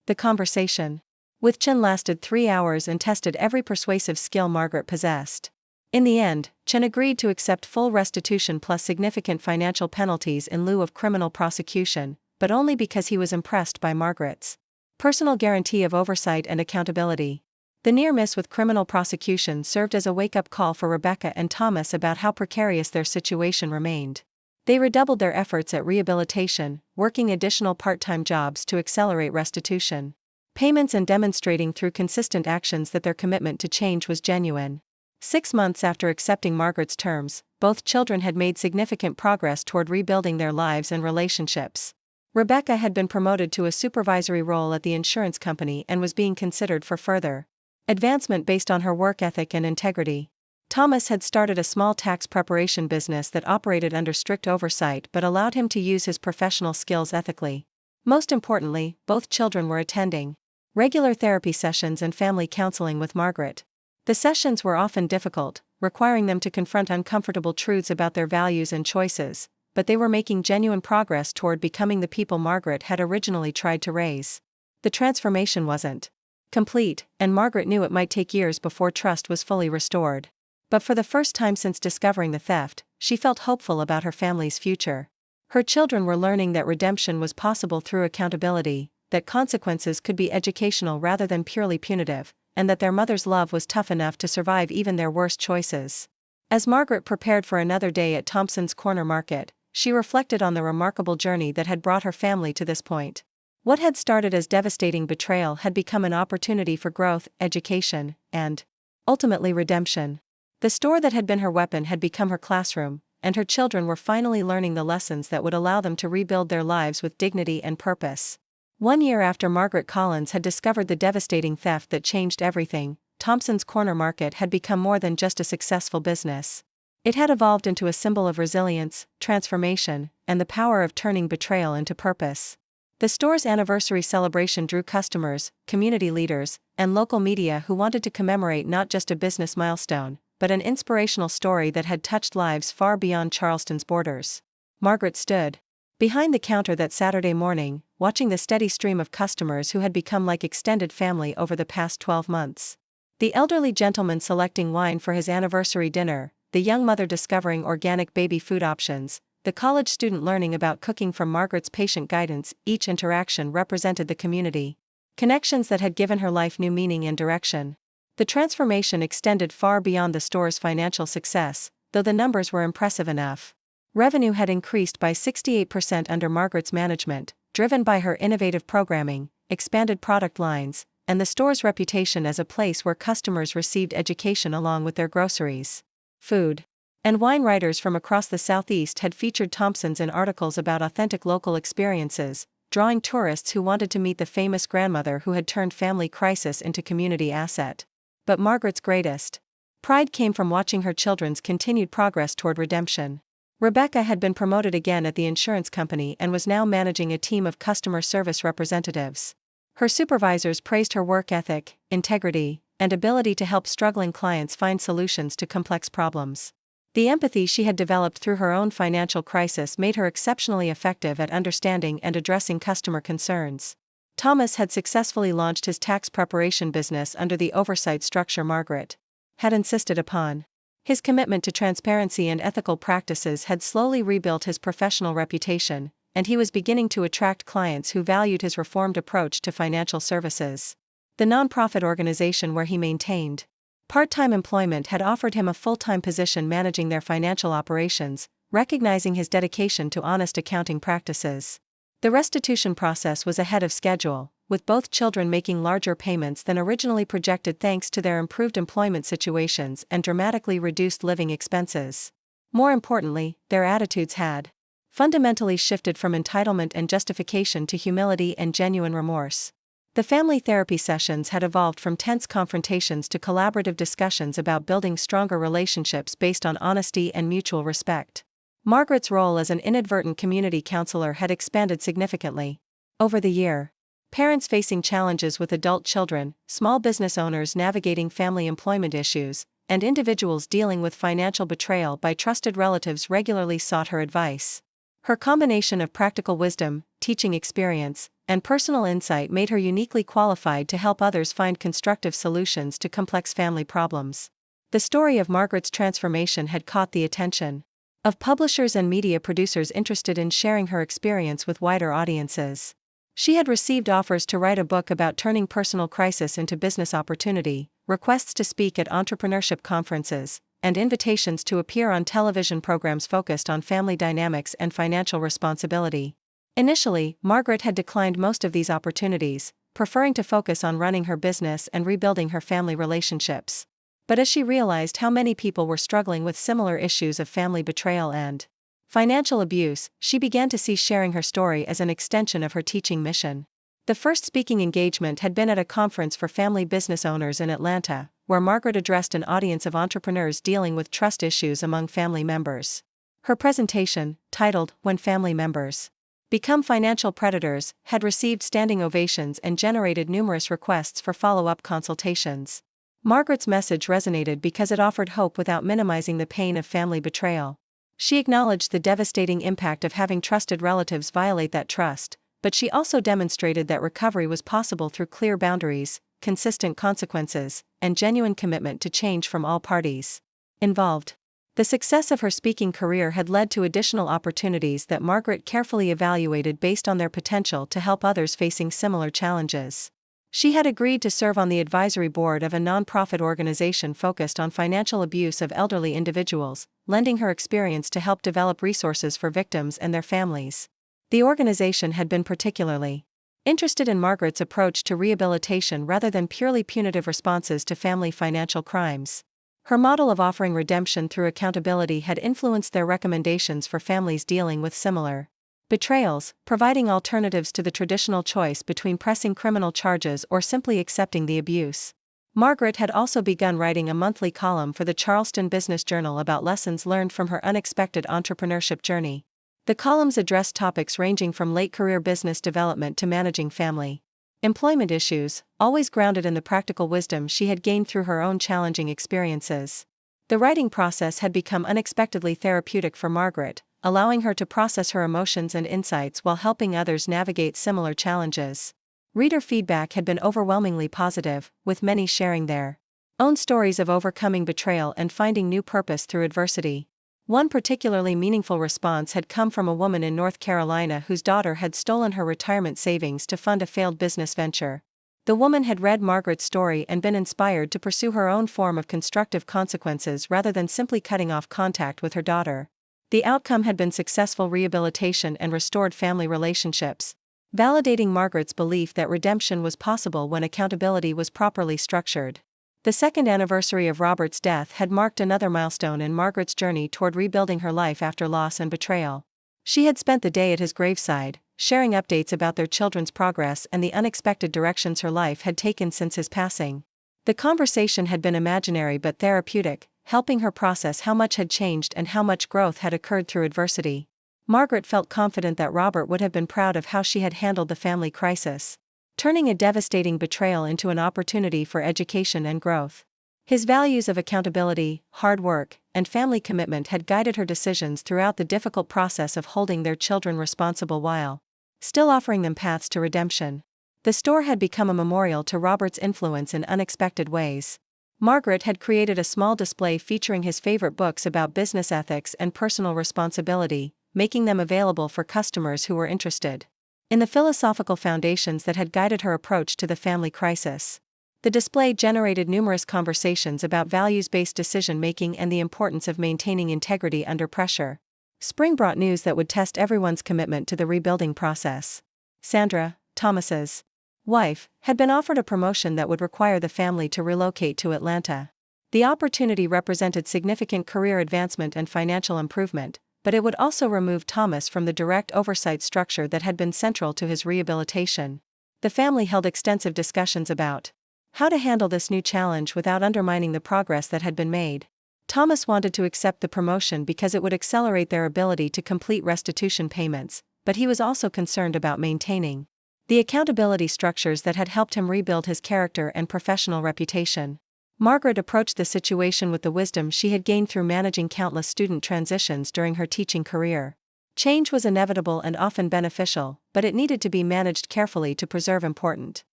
The conversation with Chen lasted 3 hours and tested every persuasive skill Margaret possessed. In the end, Chen agreed to accept full restitution plus significant financial penalties in lieu of criminal prosecution, but only because he was impressed by Margaret's personal guarantee of oversight and accountability. The near miss with criminal prosecution served as a wake-up call for Rebecca and Thomas about how precarious their situation remained. They redoubled their efforts at rehabilitation, working additional part-time jobs to accelerate restitution payments and demonstrating through consistent actions that their commitment to change was genuine. 6 months after accepting Margaret's terms, both children had made significant progress toward rebuilding their lives and relationships. Rebecca had been promoted to a supervisory role at the insurance company and was being considered for further advancement based on her work ethic and integrity. Thomas had started a small tax preparation business that operated under strict oversight but allowed him to use his professional skills ethically. Most importantly, both children were attending regular therapy sessions and family counseling with Margaret. The sessions were often difficult, requiring them to confront uncomfortable truths about their values and choices, but they were making genuine progress toward becoming the people Margaret had originally tried to raise. The transformation wasn't complete, and Margaret knew it might take years before trust was fully restored. But for the first time since discovering the theft, she felt hopeful about her family's future. Her children were learning that redemption was possible through accountability, that consequences could be educational rather than purely punitive, and that their mother's love was tough enough to survive even their worst choices. As Margaret prepared for another day at Thompson's Corner Market, she reflected on the remarkable journey that had brought her family to this point. What had started as devastating betrayal had become an opportunity for growth, education, and, ultimately, redemption. The store that had been her weapon had become her classroom, and her children were finally learning the lessons that would allow them to rebuild their lives with dignity and purpose. 1 year after Margaret Collins had discovered the devastating theft that changed everything, Thompson's Corner Market had become more than just a successful business. It had evolved into a symbol of resilience, transformation, and the power of turning betrayal into purpose. The store's anniversary celebration drew customers, community leaders, and local media who wanted to commemorate not just a business milestone, but an inspirational story that had touched lives far beyond Charleston's borders. Margaret stood behind the counter that Saturday morning, watching the steady stream of customers who had become like extended family over the past 12 months. The elderly gentleman selecting wine for his anniversary dinner, the young mother discovering organic baby food options, the college student learning about cooking from Margaret's patient guidance, each interaction represented the community connections that had given her life new meaning and direction. The transformation extended far beyond the store's financial success, though the numbers were impressive enough. Revenue had increased by 68% under Margaret's management, driven by her innovative programming, expanded product lines, and the store's reputation as a place where customers received education along with their groceries, food, and wine. Writers from across the Southeast had featured Thompson's in articles about authentic local experiences, drawing tourists who wanted to meet the famous grandmother who had turned family crisis into community asset. But Margaret's greatest pride came from watching her children's continued progress toward redemption. Rebecca had been promoted again at the insurance company and was now managing a team of customer service representatives. Her supervisors praised her work ethic, integrity, and ability to help struggling clients find solutions to complex problems. The empathy she had developed through her own financial crisis made her exceptionally effective at understanding and addressing customer concerns. Thomas had successfully launched his tax preparation business under the oversight structure Margaret had insisted upon. His commitment to transparency and ethical practices had slowly rebuilt his professional reputation, and he was beginning to attract clients who valued his reformed approach to financial services. The nonprofit organization where he maintained part-time employment had offered him a full-time position managing their financial operations, recognizing his dedication to honest accounting practices. The restitution process was ahead of schedule, with both children making larger payments than originally projected thanks to their improved employment situations and dramatically reduced living expenses. More importantly, their attitudes had fundamentally shifted from entitlement and justification to humility and genuine remorse. The family therapy sessions had evolved from tense confrontations to collaborative discussions about building stronger relationships based on honesty and mutual respect. Margaret's role as an inadvertent community counselor had expanded significantly. Over the year, parents facing challenges with adult children, small business owners navigating family employment issues, and individuals dealing with financial betrayal by trusted relatives regularly sought her advice. Her combination of practical wisdom, teaching experience, and personal insight made her uniquely qualified to help others find constructive solutions to complex family problems. The story of Margaret's transformation had caught the attention of publishers and media producers interested in sharing her experience with wider audiences. She had received offers to write a book about turning personal crisis into business opportunity, requests to speak at entrepreneurship conferences, and invitations to appear on television programs focused on family dynamics and financial responsibility. Initially, Margaret had declined most of these opportunities, preferring to focus on running her business and rebuilding her family relationships. But as she realized how many people were struggling with similar issues of family betrayal and financial abuse, she began to see sharing her story as an extension of her teaching mission. The first speaking engagement had been at a conference for family business owners in Atlanta, where Margaret addressed an audience of entrepreneurs dealing with trust issues among family members. Her presentation, titled "When Family Members Become Financial Predators," had received standing ovations and generated numerous requests for follow-up consultations. Margaret's message resonated because it offered hope without minimizing the pain of family betrayal. She acknowledged the devastating impact of having trusted relatives violate that trust, but she also demonstrated that recovery was possible through clear boundaries, consistent consequences, and genuine commitment to change from all parties involved. The success of her speaking career had led to additional opportunities that Margaret carefully evaluated based on their potential to help others facing similar challenges. She had agreed to serve on the advisory board of a nonprofit organization focused on financial abuse of elderly individuals, lending her experience to help develop resources for victims and their families. The organization had been particularly interested in Margaret's approach to rehabilitation rather than purely punitive responses to family financial crimes. Her model of offering redemption through accountability had influenced their recommendations for families dealing with similar betrayals, providing alternatives to the traditional choice between pressing criminal charges or simply accepting the abuse. Margaret had also begun writing a monthly column for the Charleston Business Journal about lessons learned from her unexpected entrepreneurship journey. The columns addressed topics ranging from late-career business development to managing family employment issues, always grounded in the practical wisdom she had gained through her own challenging experiences. The writing process had become unexpectedly therapeutic for Margaret, allowing her to process her emotions and insights while helping others navigate similar challenges. Reader feedback had been overwhelmingly positive, with many sharing their own stories of overcoming betrayal and finding new purpose through adversity. One particularly meaningful response had come from a woman in North Carolina whose daughter had stolen her retirement savings to fund a failed business venture. The woman had read Margaret's story and been inspired to pursue her own form of constructive consequences rather than simply cutting off contact with her daughter. The outcome had been successful rehabilitation and restored family relationships, validating Margaret's belief that redemption was possible when accountability was properly structured. The second anniversary of Robert's death had marked another milestone in Margaret's journey toward rebuilding her life after loss and betrayal. She had spent the day at his graveside, sharing updates about their children's progress and the unexpected directions her life had taken since his passing. The conversation had been imaginary but therapeutic, helping her process how much had changed and how much growth had occurred through adversity. Margaret felt confident that Robert would have been proud of how she had handled the family crisis, turning a devastating betrayal into an opportunity for education and growth. His values of accountability, hard work, and family commitment had guided her decisions throughout the difficult process of holding their children responsible while still offering them paths to redemption. The store had become a memorial to Robert's influence in unexpected ways. Margaret had created a small display featuring his favorite books about business ethics and personal responsibility, making them available for customers who were interested in the philosophical foundations that had guided her approach to the family crisis. The display generated numerous conversations about values-based decision-making and the importance of maintaining integrity under pressure. Spring brought news that would test everyone's commitment to the rebuilding process. Sandra, Thomas's wife, had been offered a promotion that would require the family to relocate to Atlanta. The opportunity represented significant career advancement and financial improvement, but it would also remove Thomas from the direct oversight structure that had been central to his rehabilitation. The family held extensive discussions about how to handle this new challenge without undermining the progress that had been made. Thomas wanted to accept the promotion because it would accelerate their ability to complete restitution payments, but he was also concerned about maintaining the accountability structures that had helped him rebuild his character and professional reputation. Margaret approached the situation with the wisdom she had gained through managing countless student transitions during her teaching career. Change was inevitable and often beneficial, but it needed to be managed carefully to preserve important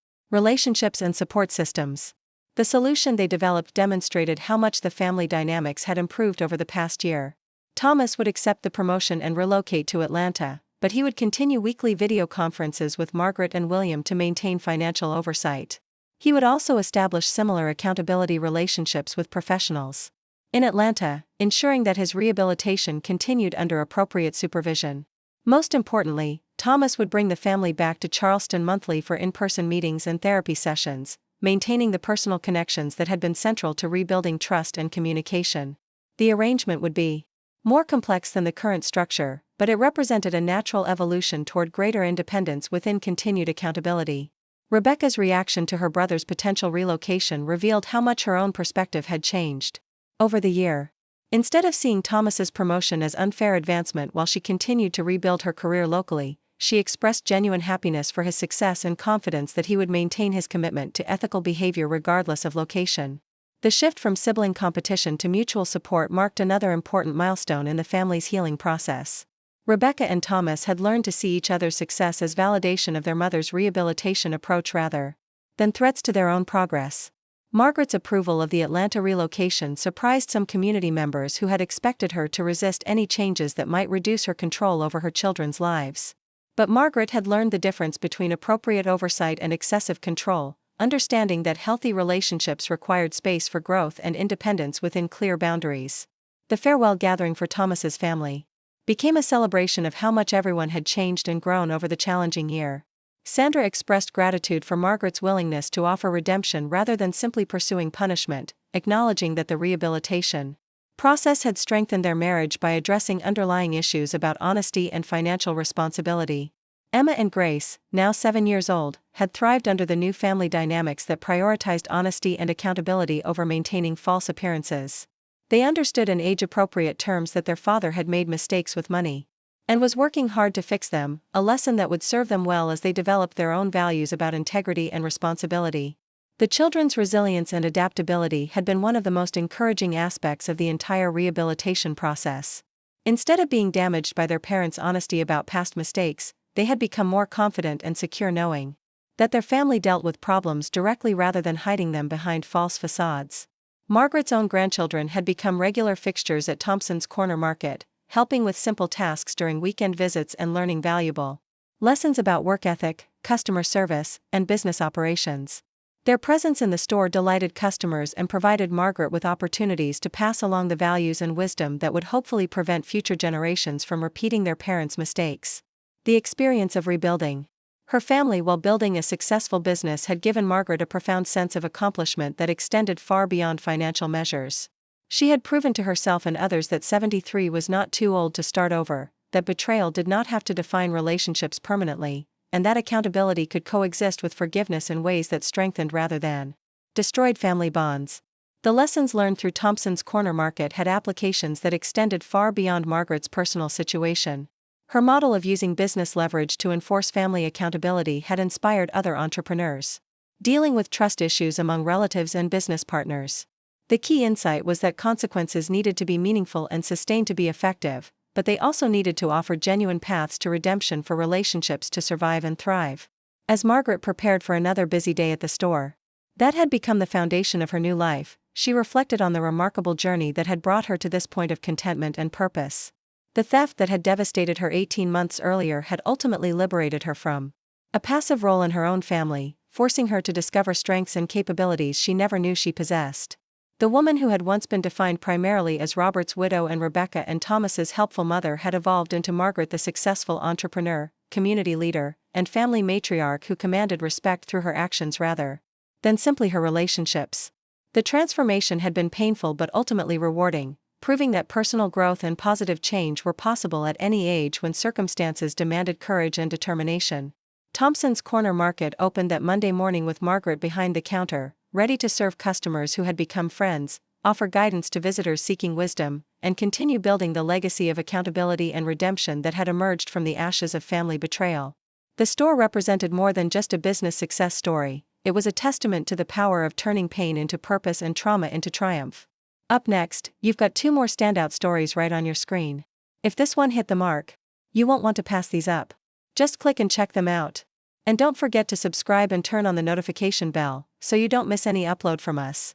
relationships and support systems. The solution they developed demonstrated how much the family dynamics had improved over the past year. Thomas would accept the promotion and relocate to Atlanta, but he would continue weekly video conferences with Margaret and William to maintain financial oversight. He would also establish similar accountability relationships with professionals in Atlanta, ensuring that his rehabilitation continued under appropriate supervision. Most importantly, Thomas would bring the family back to Charleston monthly for in-person meetings and therapy sessions, maintaining the personal connections that had been central to rebuilding trust and communication. The arrangement would be more complex than the current structure, but it represented a natural evolution toward greater independence within continued accountability. Rebecca's reaction to her brother's potential relocation revealed how much her own perspective had changed over the year. Instead of seeing Thomas's promotion as unfair advancement while she continued to rebuild her career locally, she expressed genuine happiness for his success and confidence that he would maintain his commitment to ethical behavior regardless of location. The shift from sibling competition to mutual support marked another important milestone in the family's healing process. Rebecca and Thomas had learned to see each other's success as validation of their mother's rehabilitation approach rather than threats to their own progress. Margaret's approval of the Atlanta relocation surprised some community members who had expected her to resist any changes that might reduce her control over her children's lives. But Margaret had learned the difference between appropriate oversight and excessive control, understanding that healthy relationships required space for growth and independence within clear boundaries. The farewell gathering for Thomas's family became a celebration of how much everyone had changed and grown over the challenging year. Sandra expressed gratitude for Margaret's willingness to offer redemption rather than simply pursuing punishment, acknowledging that the rehabilitation process had strengthened their marriage by addressing underlying issues about honesty and financial responsibility. Emma and Grace, now 7 years old, had thrived under the new family dynamics that prioritized honesty and accountability over maintaining false appearances. They understood in age-appropriate terms that their father had made mistakes with money and was working hard to fix them, a lesson that would serve them well as they developed their own values about integrity and responsibility. The children's resilience and adaptability had been one of the most encouraging aspects of the entire rehabilitation process. Instead of being damaged by their parents' honesty about past mistakes, they had become more confident and secure knowing that their family dealt with problems directly rather than hiding them behind false facades. Margaret's own grandchildren had become regular fixtures at Thompson's Corner Market, helping with simple tasks during weekend visits and learning valuable lessons about work ethic, customer service, and business operations. Their presence in the store delighted customers and provided Margaret with opportunities to pass along the values and wisdom that would hopefully prevent future generations from repeating their parents' mistakes. The experience of rebuilding her family while building a successful business had given Margaret a profound sense of accomplishment that extended far beyond financial measures. She had proven to herself and others that 73 was not too old to start over, that betrayal did not have to define relationships permanently, and that accountability could coexist with forgiveness in ways that strengthened rather than destroyed family bonds. The lessons learned through Thompson's Corner Market had applications that extended far beyond Margaret's personal situation. Her model of using business leverage to enforce family accountability had inspired other entrepreneurs dealing with trust issues among relatives and business partners. The key insight was that consequences needed to be meaningful and sustained to be effective, but they also needed to offer genuine paths to redemption for relationships to survive and thrive. As Margaret prepared for another busy day at the store that had become the foundation of her new life, she reflected on the remarkable journey that had brought her to this point of contentment and purpose. The theft that had devastated her 18 months earlier had ultimately liberated her from a passive role in her own family, forcing her to discover strengths and capabilities she never knew she possessed. The woman who had once been defined primarily as Robert's widow and Rebecca and Thomas's helpful mother had evolved into Margaret, the successful entrepreneur, community leader, and family matriarch who commanded respect through her actions rather than simply her relationships. The transformation had been painful but ultimately rewarding, proving that personal growth and positive change were possible at any age when circumstances demanded courage and determination. Thompson's Corner Market opened that Monday morning with Margaret behind the counter, ready to serve customers who had become friends, offer guidance to visitors seeking wisdom, and continue building the legacy of accountability and redemption that had emerged from the ashes of family betrayal. The store represented more than just a business success story. It was a testament to the power of turning pain into purpose and trauma into triumph. Up next, you've got 2 more standout stories right on your screen. If this one hit the mark, you won't want to pass these up. Just click and check them out. And don't forget to subscribe and turn on the notification bell, so you don't miss any upload from us.